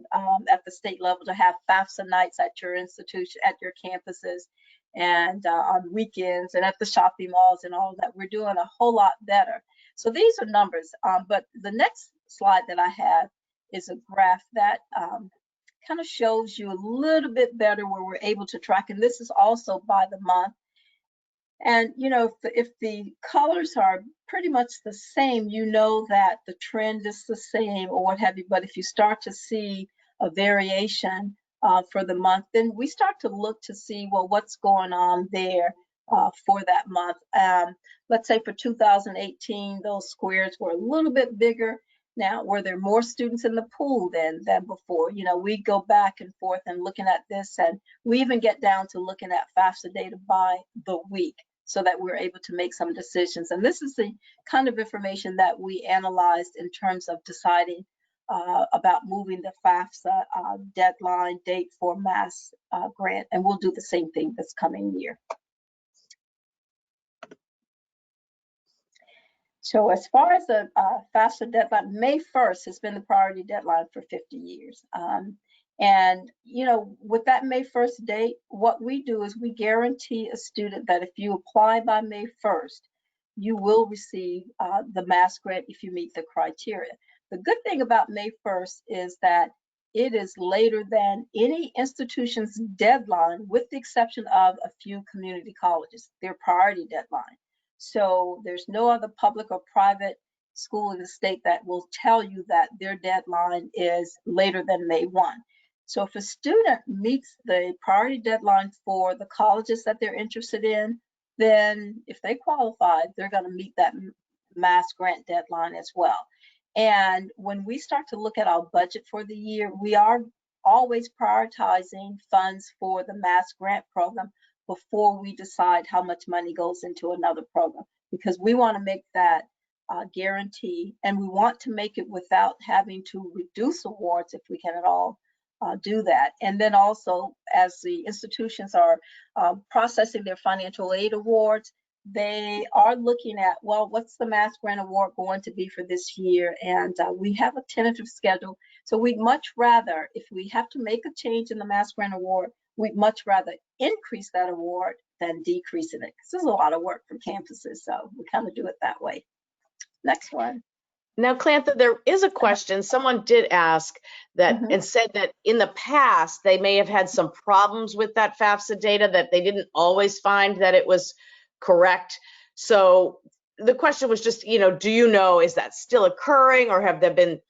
at the state level to have FAFSA nights at your institution, at your campuses, and on weekends, and at the shopping malls and all of that. We're doing a whole lot better. So these are numbers, but the next slide that I have is a graph that kind of shows you a little bit better where we're able to track, and this is also by the month. And you know, if the colors are pretty much the same, you know that the trend is the same or what have you. But if you start to see a variation for the month, then we start to look to see, well, what's going on there for that month. Let's say for 2018, those squares were a little bit bigger. Now, were there more students in the pool than before? You know, we go back and forth and looking at this, and we even get down to looking at FAFSA data by the week so that we're able to make some decisions. And this is the kind of information that we analyzed in terms of deciding about moving the FAFSA deadline date for Mass Grant, and we'll do the same thing this coming year. So as far as the FAFSA deadline, May 1st has been the priority deadline for 50 years. And, you know, with that May 1st date, what we do is we guarantee a student that if you apply by May 1st, you will receive the Mass Grant if you meet the criteria. The good thing about May 1st is that it is later than any institution's deadline, with the exception of a few community colleges, their priority deadline. So there's no other public or private school in the state that will tell you that their deadline is later than May 1. So if a student meets the priority deadline for the colleges that they're interested in, then if they qualify, they're going to meet that mass grant deadline as well. And when we start to look at our budget for the year, we are always prioritizing funds for the mass grant program before we decide how much money goes into another program, because we want to make that guarantee, and we want to make it without having to reduce awards if we can at all do that. And then also, as the institutions are processing their financial aid awards, they are looking at, well, what's the mass grant award going to be for this year? And we have a tentative schedule. So we'd much rather, if we have to make a change in the mass grant award, we'd much rather increase that award than decreasing it, because there's a lot of work for campuses. So we kind of do it that way. Next one. Now, Clantha, there is a question. Someone did ask that and said that in the past, they may have had some problems with that FAFSA data, that they didn't always find that it was correct. So the question was just, do you know, is that still occurring, or have there been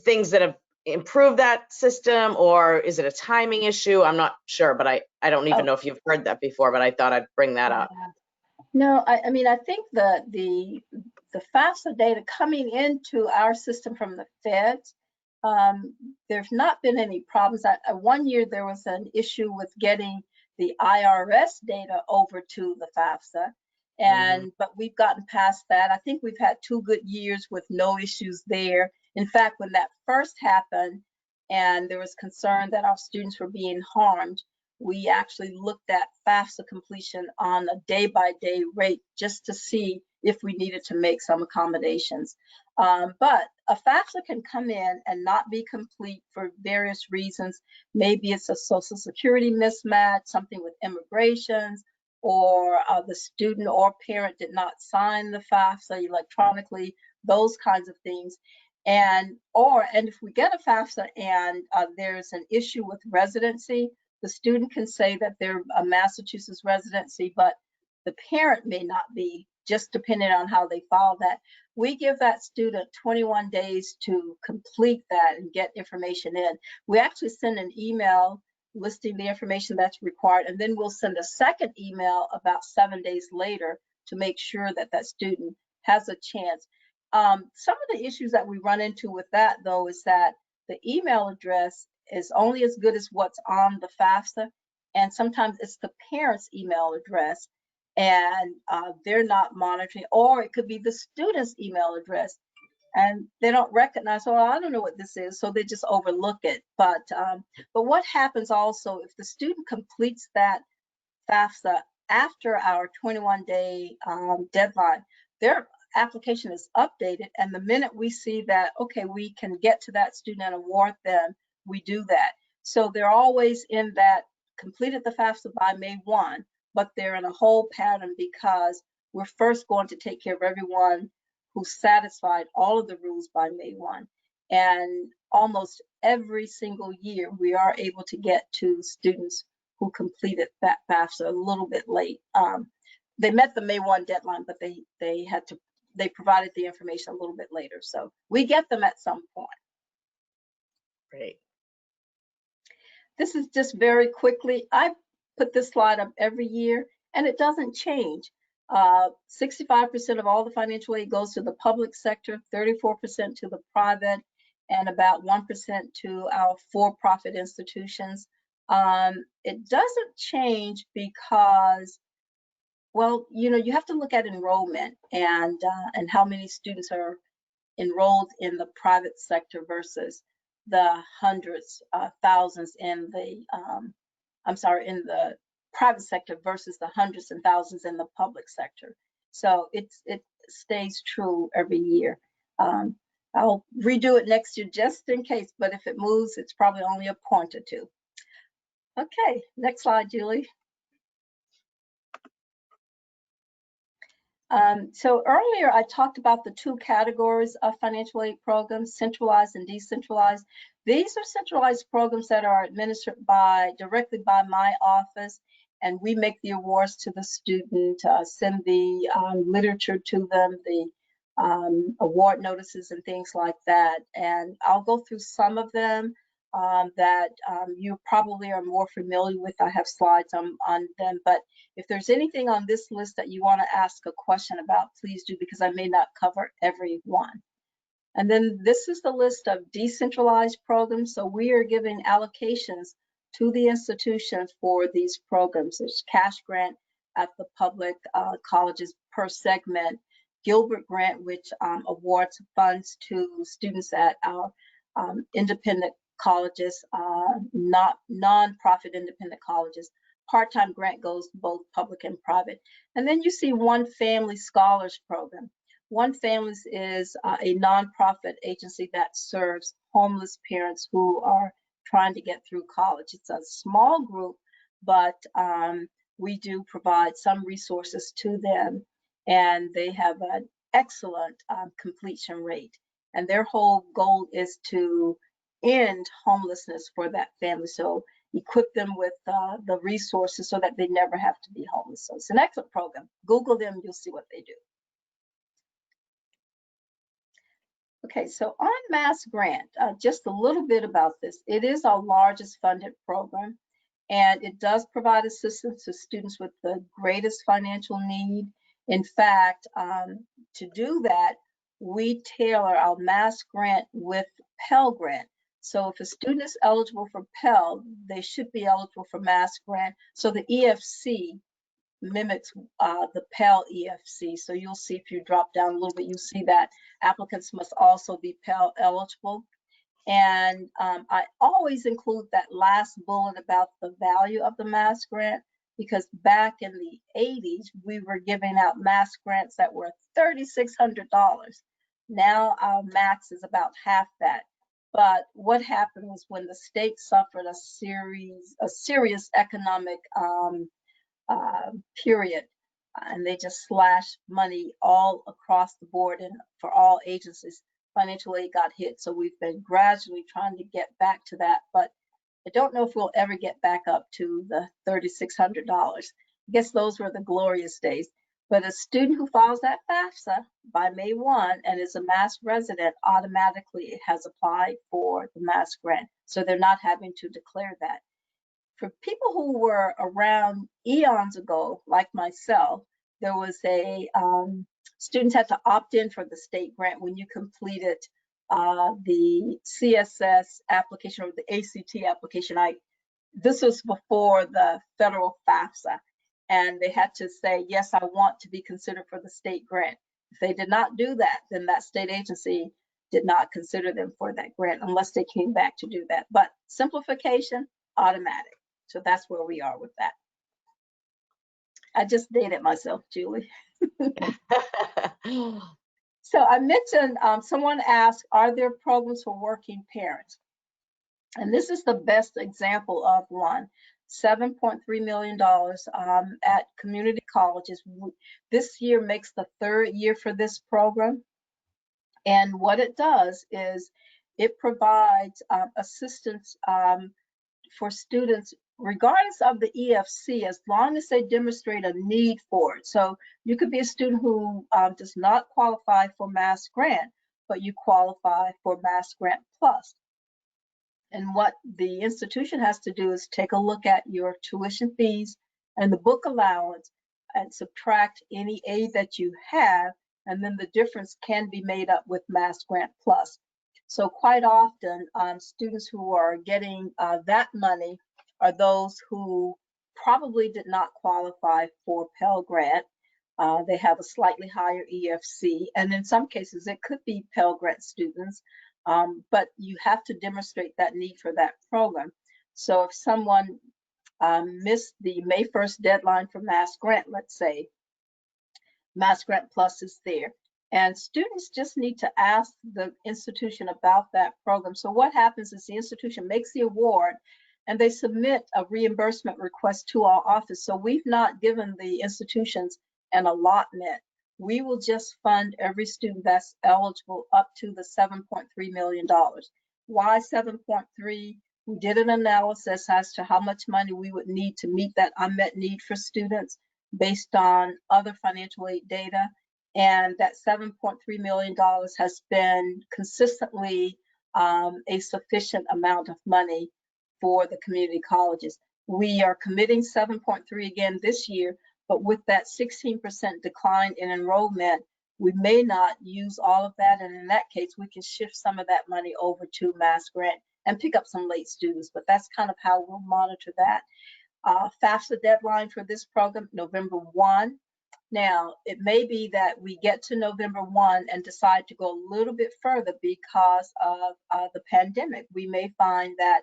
things that have improved that system, or is it a timing issue? I'm not sure, but I don't even know if you've heard that before, but I thought I'd bring that up. No, I mean, I think the FAFSA data coming into our system from the feds, there's not been any problems. One year there was an issue with getting the IRS data over to the FAFSA, and but we've gotten past that. I think we've had 2 good years with no issues there. In fact, when that first happened and there was concern that our students were being harmed, we actually looked at FAFSA completion on a day-by-day rate just to see if we needed to make some accommodations. But a FAFSA can come in and not be complete for various reasons. Maybe it's a Social Security mismatch, something with immigrations, or the student or parent did not sign the FAFSA electronically, those kinds of things. And if we get a FAFSA and there's an issue with residency, the student can say that they're a Massachusetts residency, but the parent may not be, just depending on how they file that. We give that student 21 days to complete that and get information in. We actually send an email listing the information that's required, and then we'll send a second email about 7 days later to make sure that that student has a chance. Some of the issues that we run into with that, though, is that the email address is only as good as what's on the FAFSA, and sometimes it's the parent's email address, and they're not monitoring, or it could be the student's email address, and they don't recognize, oh, I don't know what this is, so they just overlook it. But what happens also, if the student completes that FAFSA after our 21-day deadline, their application is updated, and the minute we see that, okay, we can get to that student and award them, we do that. So they're always in that completed the FAFSA by May 1, but they're in a whole pattern because we're first going to take care of everyone who satisfied all of the rules by May 1. And almost every single year, we are able to get to students who completed that FAFSA a little bit late. They met the May 1 deadline, but they provided the information a little bit later. So we get them at some point. Great. This is just very quickly. I put this slide up every year, and it doesn't change. 65% of all the financial aid goes to the public sector, 34% to the private, and about 1% to our for-profit institutions. It doesn't change because, well, you have to look at enrollment and how many students are enrolled in the private sector versus the hundreds, thousands in the, in the private sector versus the hundreds and thousands in the public sector. So it stays true every year. I'll redo it next year just in case, but if it moves, it's probably only a point or two. Okay, next slide, Julie. So earlier I talked about the 2 categories of financial aid programs, centralized and decentralized. These are centralized programs that are administered directly by my office, and we make the awards to the student, send the literature to them, the award notices and things like that. And I'll go through some of them that you probably are more familiar with. I have slides on them, but if there's anything on this list that you want to ask a question about, please do, because I may not cover every one. And then this is the list of decentralized programs. So we are giving allocations to the institutions for these programs. There's cash grant at the public colleges per segment, Gilbert grant, which awards funds to students at our independent colleges, not nonprofit independent colleges. Part-time grant goes to both public and private. And then you see One Family Scholars Program. One Families is a nonprofit agency that serves homeless parents who are trying to get through college. It's a small group, but we do provide some resources to them, and they have an excellent completion rate. And their whole goal is to end homelessness for that family. So equip them with the resources so that they never have to be homeless. So it's an excellent program. Google them, you'll see what they do. Okay, so on Mass Grant, just a little bit about this. It is our largest funded program, and it does provide assistance to students with the greatest financial need. In fact, to do that, we tailor our Mass Grant with Pell Grant. So if a student is eligible for Pell, they should be eligible for Mass Grant. So the EFC mimics the Pell EFC. So you'll see, if you drop down a little bit, you'll see that applicants must also be Pell eligible. And I always include that last bullet about the value of the Mass Grant, because back in the 80s, we were giving out Mass Grants that were $3,600. Now our max is about half that. But what happened was, when the state suffered a serious economic period, and they just slashed money all across the board, and for all agencies, financial aid got hit. So we've been gradually trying to get back to that, but I don't know if we'll ever get back up to the $3,600. I guess those were the glorious days. But a student who files that FAFSA by May 1 and is a Mass resident automatically has applied for the Mass Grant. So they're not having to declare that. For people who were around eons ago, like myself, there was a, students had to opt in for the state grant when you completed the CSS application or the ACT application. This was before the federal FAFSA, and they had to say, yes, I want to be considered for the state grant. If they did not do that, then that state agency did not consider them for that grant unless they came back to do that. But simplification, automatic. So that's where we are with that. I just dated myself, Julie. So I mentioned, someone asked, are there programs for working parents? And this is the best example of one. $7.3 million at community colleges. This year makes the third year for this program. And what it does is it provides assistance for students regardless of the EFC, as long as they demonstrate a need for it. So you could be a student who does not qualify for Mass Grant, but you qualify for Mass Grant Plus. And what the institution has to do is take a look at your tuition fees and the book allowance and subtract any aid that you have, and then the difference can be made up with Mass Grant Plus. So quite often, students who are getting that money are those who probably did not qualify for Pell Grant. They have a slightly higher EFC, and in some cases it could be Pell Grant students, but you have to demonstrate that need for that program. So if someone missed the May 1st deadline for Mass Grant, let's say, Mass Grant Plus is there. And students just need to ask the institution about that program. So what happens is the institution makes the award and they submit a reimbursement request to our office. So we've not given the institutions an allotment. We will just fund every student that's eligible up to the $7.3 million. Why 7.3? We did an analysis as to how much money we would need to meet that unmet need for students based on other financial aid data. And that $7.3 million has been consistently a sufficient amount of money for the community colleges. We are committing 7.3 again this year, but with that 16% decline in enrollment, we may not use all of that. And in that case, we can shift some of that money over to Mass Grant and pick up some late students, but that's kind of how we'll monitor that. FAFSA deadline for this program, November 1. Now, it may be that we get to November 1 and decide to go a little bit further because of the pandemic. We may find that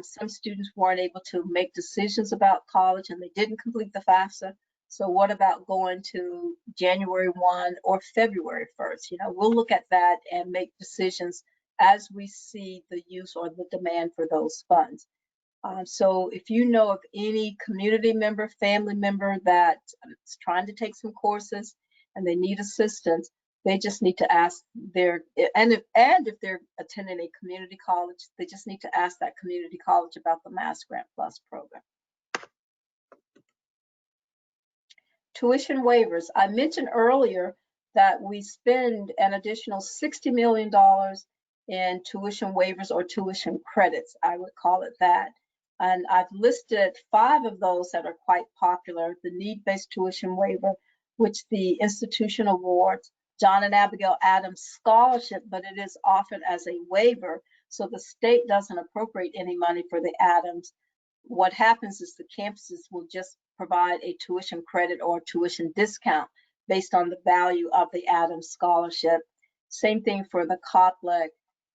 some students weren't able to make decisions about college and they didn't complete the FAFSA. So what about going to January 1 or February 1st? You know, we'll look at that and make decisions as we see the use or the demand for those funds. So if you know of any community member, family member that is trying to take some courses and they need assistance, they just need to ask if they're attending a community college, they just need to ask that community college about the Mass Grant Plus program. Tuition waivers. I mentioned earlier that we spend an additional $60 million in tuition waivers or tuition credits, I would call it that. And I've listed 5 of those that are quite popular. The need-based tuition waiver, which the institution awards, John and Abigail Adams Scholarship, but it is offered as a waiver, so the state doesn't appropriate any money for the Adams. What happens is the campuses will just provide a tuition credit or tuition discount based on the value of the Adams Scholarship. Same thing for the COPLEC.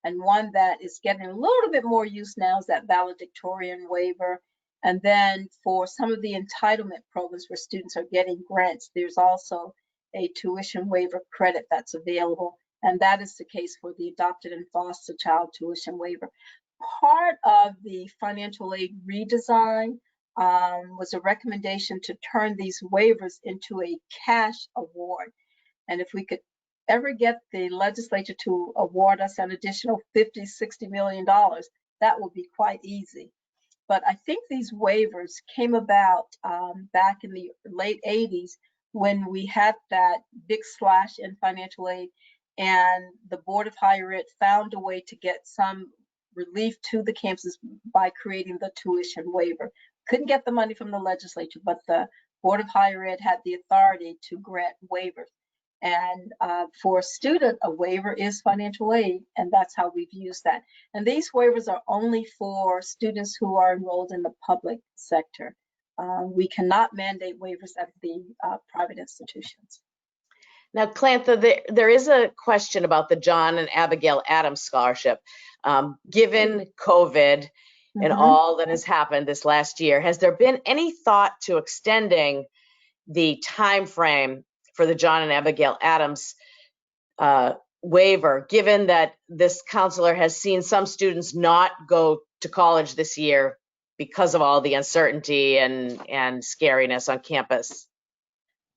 And one that is getting a little bit more use now is that valedictorian waiver. And then for some of the entitlement programs where students are getting grants, there's also a tuition waiver credit that's available. And that is the case for the adopted and foster child tuition waiver. Part of the financial aid redesign was a recommendation to turn these waivers into a cash award. And if we could ever get the legislature to award us an additional $50–60 million, that would be quite easy. But I think these waivers came about back in the late 80s when we had that big slash in financial aid, and the Board of Higher Ed found a way to get some relief to the campuses by creating the tuition waiver. Couldn't get the money from the legislature, but the Board of Higher Ed had the authority to grant waivers. And for a student, a waiver is financial aid, and that's how we've used that. And these waivers are only for students who are enrolled in the public sector. We cannot mandate waivers at the private institutions. Now, Clantha, there is a question about the John and Abigail Adams Scholarship. Given COVID and all that has happened this last year, has there been any thought to extending the time frame for the John and Abigail Adams waiver, given that this counselor has seen some students not go to college this year because of all the uncertainty and scariness on campus?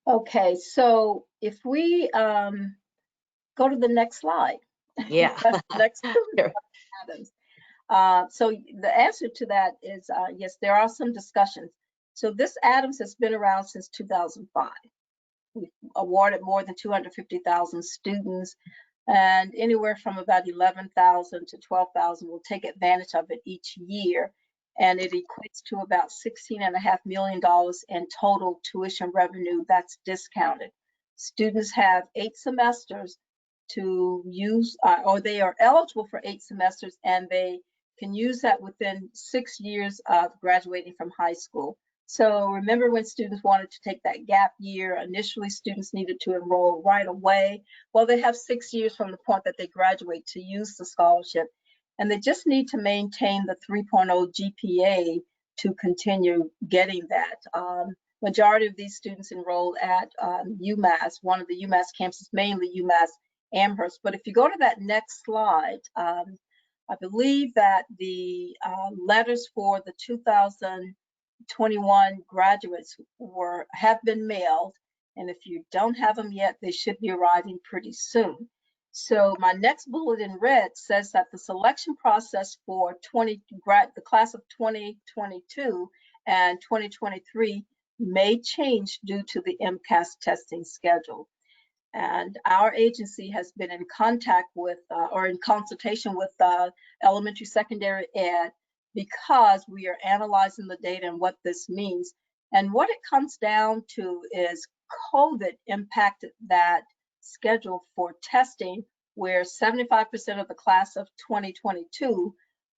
Okay, so if we go to the next slide. Yeah. Next Adams. So the answer to that is yes, there are some discussions. So this Adams has been around since 2005. We've awarded more than 250,000 students, and anywhere from about 11,000 to 12,000 will take advantage of it each year. And it equates to about $16.5 million in total tuition revenue that's discounted. Students have 8 semesters to use, or they are eligible for 8 semesters, and they can use that within 6 years of graduating from high school. So remember when students wanted to take that gap year, initially students needed to enroll right away. Well, they have 6 years from the point that they graduate to use the scholarship, and they just need to maintain the 3.0 GPA to continue getting that. Majority of these students enroll at UMass, one of the UMass campuses, mainly UMass Amherst. But if you go to that next slide, I believe that the letters for the 2021 graduates have been mailed, and if you don't have them yet, they should be arriving pretty soon. So my next bullet in red says that the selection process for the class of 2022 and 2023 may change due to the MCAS testing schedule. And our agency has been in contact with or in consultation with elementary secondary ed, because we are analyzing the data and what this means. And what it comes down to is COVID impacted that schedule for testing, where 75% of the class of 2022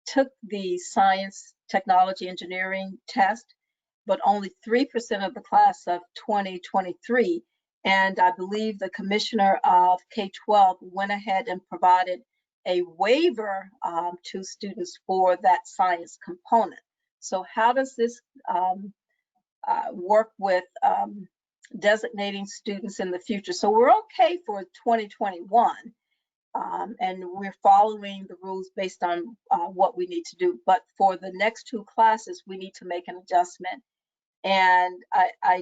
took the science, technology, engineering test, but only 3% of the class of 2023. And I believe the commissioner of K-12 went ahead and provided a waiver to students for that science component. So how does this work with designating students in the future? So we're okay for 2021, and we're following the rules based on what we need to do. But for the next two classes, we need to make an adjustment. And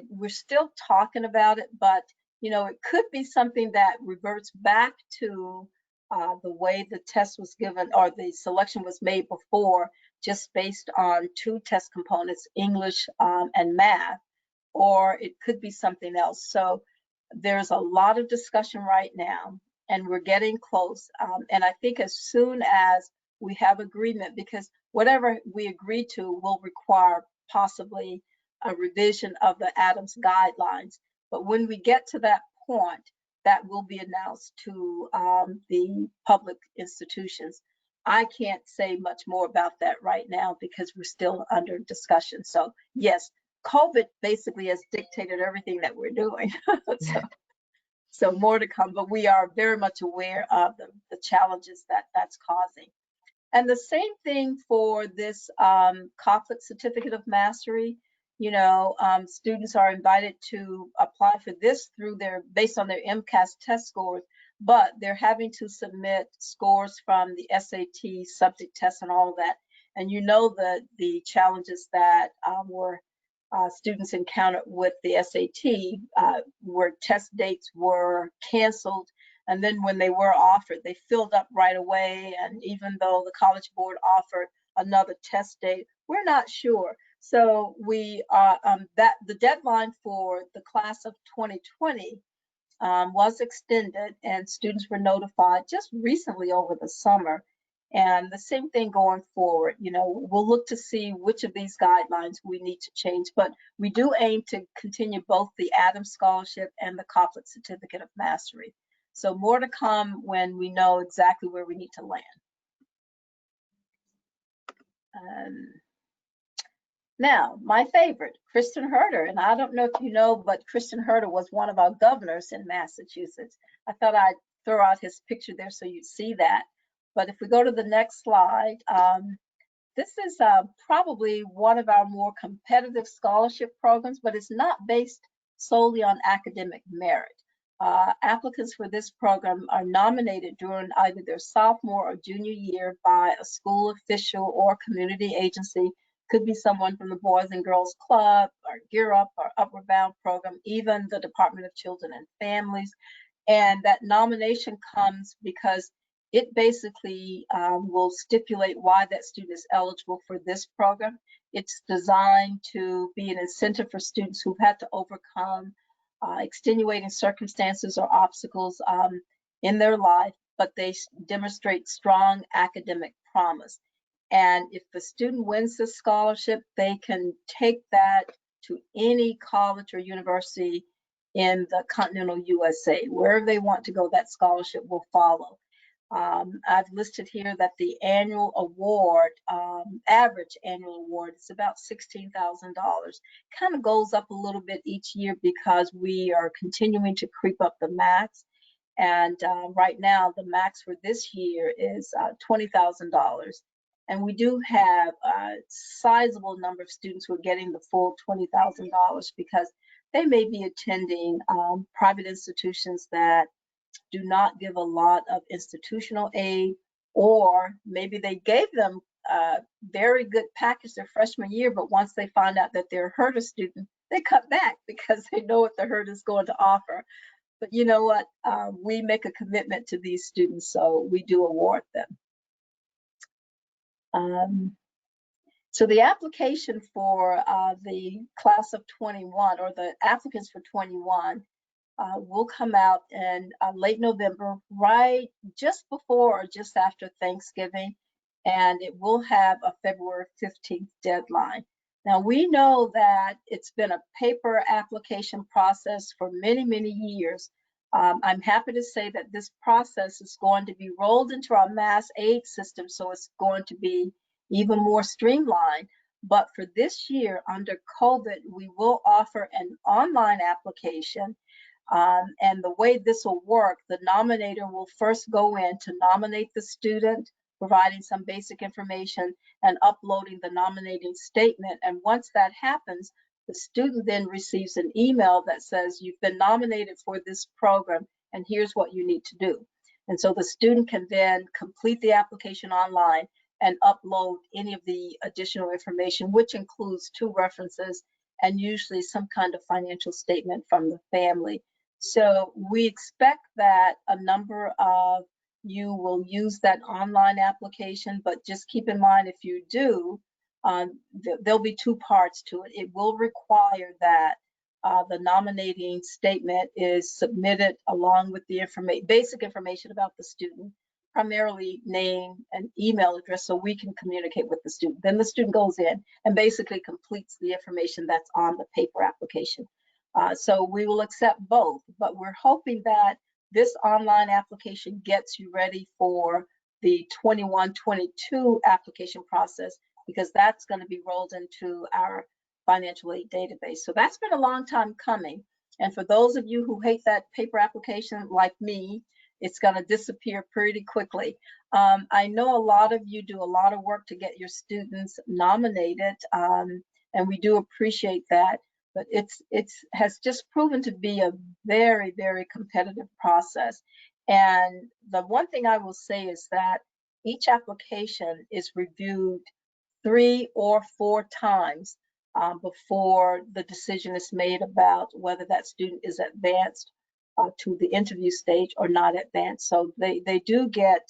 we're still talking about it, but you know, it could be something that reverts back to the way the test was given or the selection was made before, just based on two test components, English and math, or it could be something else. So there's a lot of discussion right now, and we're getting close. And I think as soon as we have agreement, because whatever we agree to will require possibly a revision of the Adams guidelines. But when we get to that point, that will be announced to the public institutions. I can't say much more about that right now because we're still under discussion. So yes, COVID basically has dictated everything that we're doing. So more to come, but we are very much aware of the challenges that that's causing. And the same thing for this conflict certificate of mastery. You know, students are invited to apply for this based on their MCAS test scores, but they're having to submit scores from the SAT subject test and all of that. And you know the challenges that students encountered with the SAT, where test dates were canceled. And then when they were offered, they filled up right away. And even though the College Board offered another test date, we're not sure. So we the deadline for the class of 2020 was extended, and students were notified just recently over the summer. And the same thing going forward. You know, we'll look to see which of these guidelines we need to change, but we do aim to continue both the Adams Scholarship and the Conflict Certificate of Mastery. So more to come when we know exactly where we need to land. Now, my favorite, Kristen Herter, and I don't know if you know, but Kristen Herter was one of our governors in Massachusetts. I thought I'd throw out his picture there so you'd see that. But if we go to the next slide, this is probably one of our more competitive scholarship programs, but it's not based solely on academic merit. Applicants for this program are nominated during either their sophomore or junior year by a school official or community agency. Could be someone from the Boys and Girls Club or Gear Up or Upward Bound program, even the Department of Children and Families. And that nomination comes because it basically will stipulate why that student is eligible for this program. It's designed to be an incentive for students who've had to overcome extenuating circumstances or obstacles in their life, but they demonstrate strong academic promise. And if the student wins this scholarship, they can take that to any college or university in the continental USA. Wherever they want to go, that scholarship will follow. I've listed here that the annual award, average annual award, is about $16,000. Kind of goes up a little bit each year because we are continuing to creep up the max. And right now, the max for this year is $20,000. And we do have a sizable number of students who are getting the full $20,000 because they may be attending private institutions that do not give a lot of institutional aid, or maybe they gave them a very good package their freshman year, but once they find out that they're a HERTA student, they cut back because they know what the HERTA is going to offer. But you know what? We make a commitment to these students, so we do award them. So the application for the class of 21, or the applicants for 21, will come out in late November, right just before or just after Thanksgiving, and it will have a February 15th deadline. Now, we know that it's been a paper application process for many, many years. I'm happy to say that this process is going to be rolled into our mass aid system, so it's going to be even more streamlined. But for this year, under COVID, we will offer an online application. And the way this will work, the nominator will first go in to nominate the student, providing some basic information and uploading the nominating statement. And once that happens, the student then receives an email that says, you've been nominated for this program, and here's what you need to do. And so the student can then complete the application online and upload any of the additional information, which includes 2 references and usually some kind of financial statement from the family. So we expect that a number of you will use that online application, but just keep in mind, if you do, there'll be 2 parts to it. It will require that the nominating statement is submitted along with the basic information about the student, primarily name and email address, so we can communicate with the student. Then the student goes in and basically completes the information that's on the paper application. So we will accept both, but we're hoping that this online application gets you ready for the 21-22 application process, because that's going to be rolled into our financial aid database. So that's been a long time coming. And for those of you who hate that paper application like me, it's going to disappear pretty quickly. I know a lot of you do a lot of work to get your students nominated, and we do appreciate that. But it has just proven to be a very, very competitive process. And the one thing I will say is that each application is reviewed 3 or 4 times before the decision is made about whether that student is advanced to the interview stage or not advanced. So they do get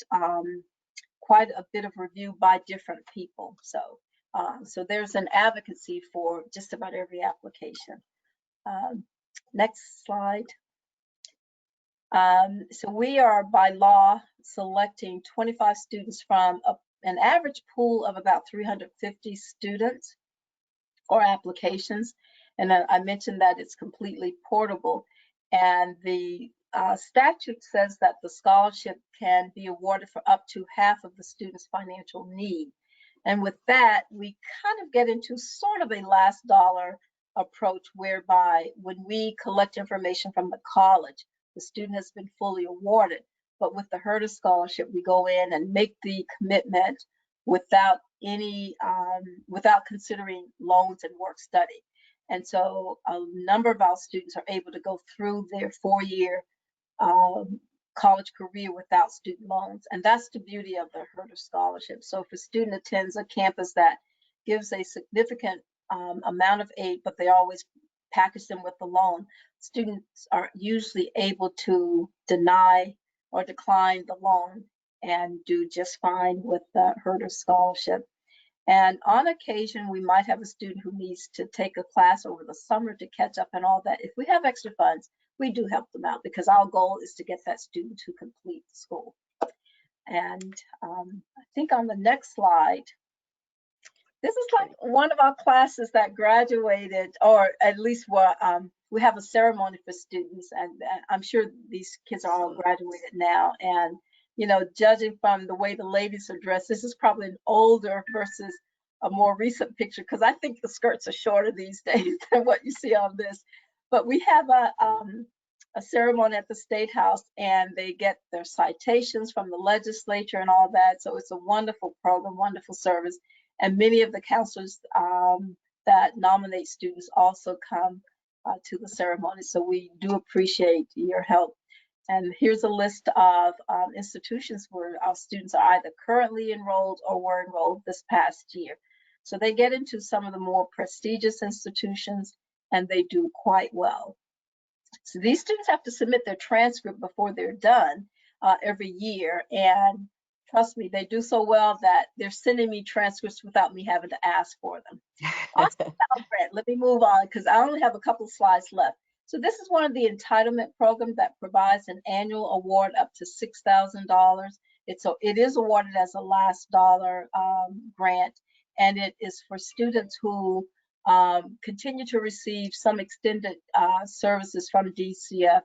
quite a bit of review by different people. So there's an advocacy for just about every application. Next slide. So we are by law selecting 25 students from an average pool of about 350 students or applications. And I mentioned that it's completely portable. And the statute says that the scholarship can be awarded for up to half of the student's financial need. And with that, we kind of get into sort of a last dollar approach, whereby when we collect information from the college, the student has been fully awarded. But with the Herder Scholarship, we go in and make the commitment without considering loans and work study. And so a number of our students are able to go through their 4-year college career without student loans. And that's the beauty of the Herder Scholarship. So if a student attends a campus that gives a significant amount of aid, but they always package them with the loan, students are usually able to deny or decline the loan and do just fine with the Herder Scholarship. And on occasion, we might have a student who needs to take a class over the summer to catch up and all that. If we have extra funds, we do help them out, because our goal is to get that student to complete school. And I think on the next slide, this is like one of our classes that graduated, or at least we have a ceremony for students, and I'm sure these kids are all graduated now. And you know, judging from the way the ladies are dressed, this is probably an older versus a more recent picture, because I think the skirts are shorter these days than what you see on this. But we have a ceremony at the State House, and they get their citations from the legislature and all that. So it's a wonderful program, wonderful service. And many of the counselors that nominate students also come to the ceremony. So we do appreciate your help. And here's a list of institutions where our students are either currently enrolled or were enrolled this past year. So they get into some of the more prestigious institutions, and they do quite well. So these students have to submit their transcript before they're done every year. And trust me, they do so well that they're sending me transcripts without me having to ask for them. Awesome, Brent. Let me move on because I only have a couple of slides left. So this is one of the entitlement programs that provides an annual award up to $6,000. It is awarded as a last dollar grant, and it is for students who continue to receive some extended services from DCF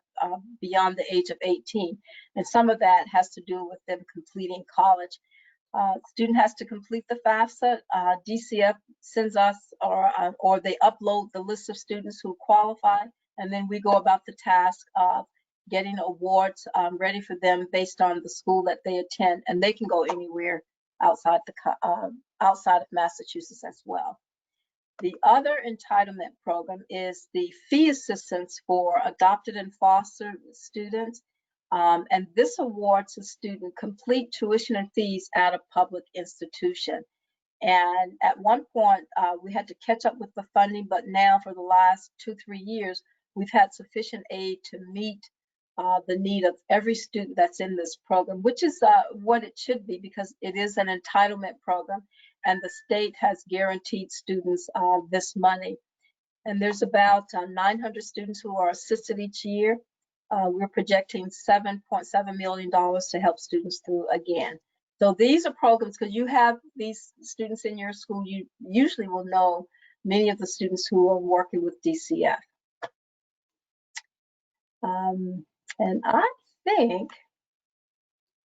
beyond the age of 18. And some of that has to do with them completing college. Student has to complete the FAFSA. DCF sends us or they upload the list of students who qualify, and then we go about the task of getting awards ready for them based on the school that they attend, and they can go anywhere outside of Massachusetts as well. The other entitlement program is the fee assistance for adopted and foster students. And this awards a student complete tuition and fees at a public institution. And at one point, we had to catch up with the funding, but now for the last 2-3 years, we've had sufficient aid to meet the need of every student that's in this program, which is what it should be because it is an entitlement program and the state has guaranteed students this money. And there's about 900 students who are assisted each year. We're projecting $7.7 million to help students through again. So these are programs, because you have these students in your school, you usually will know many of the students who are working with DCF. And I think,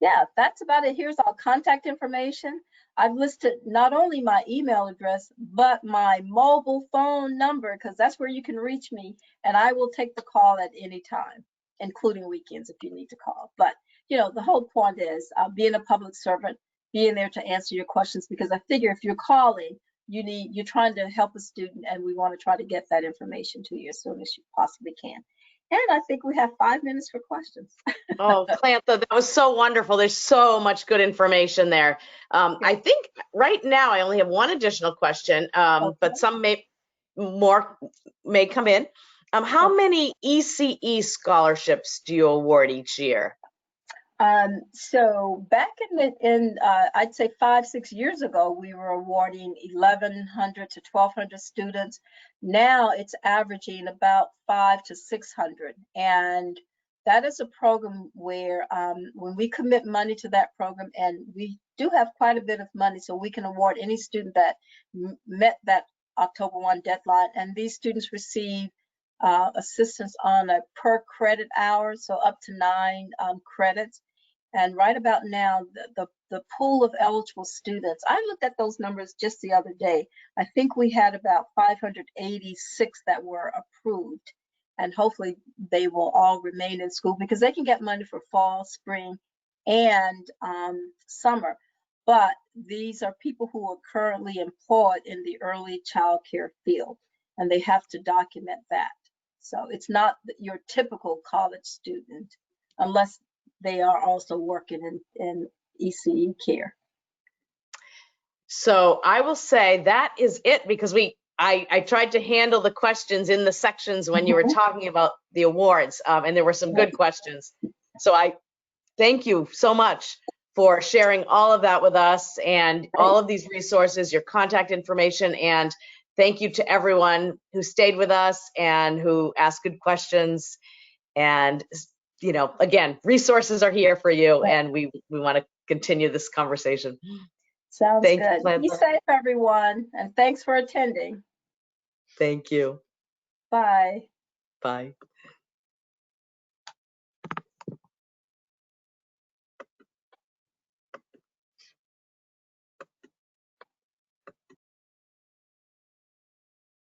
yeah, that's about it. Here's our contact information. I've listed not only my email address, but my mobile phone number, because that's where you can reach me, and I will take the call at any time, including weekends if you need to call. But, you know, the whole point is being a public servant, being there to answer your questions, because I figure if you're calling, you're trying to help a student, and we want to try to get that information to you as soon as you possibly can. And I think we have 5 minutes for questions. Oh, Clantha, that was so wonderful. There's so much good information there. I think right now I only have one additional question, Okay. but some may come in. How many ECE scholarships do you award each year? So back in I'd say 5-6 years ago, we were awarding 1,100 to 1,200 students. Now it's averaging about 500 to 600, and that is a program where when we commit money to that program, and we do have quite a bit of money, so we can award any student that met that October 1 deadline, and these students receive assistance on a per credit hour, so up to 9 credits. And right about now, the pool of eligible students, I looked at those numbers just the other day. I think we had about 586 that were approved, and hopefully they will all remain in school because they can get money for fall, spring, and summer. But these are people who are currently employed in the early child care field, and they have to document that. So it's not your typical college student, unless they are also working in ECE care. So I will say that is it, because I tried to handle the questions in the sections when you were talking about the awards, and there were some good questions. So I thank you so much for sharing all of that with us and all of these resources, your contact information, and thank you to everyone who stayed with us and who asked good questions. And, you know, again, resources are here for you, and we want to continue this conversation. Sounds good. Be safe, everyone, and thanks for attending. Thank you. Bye. Bye.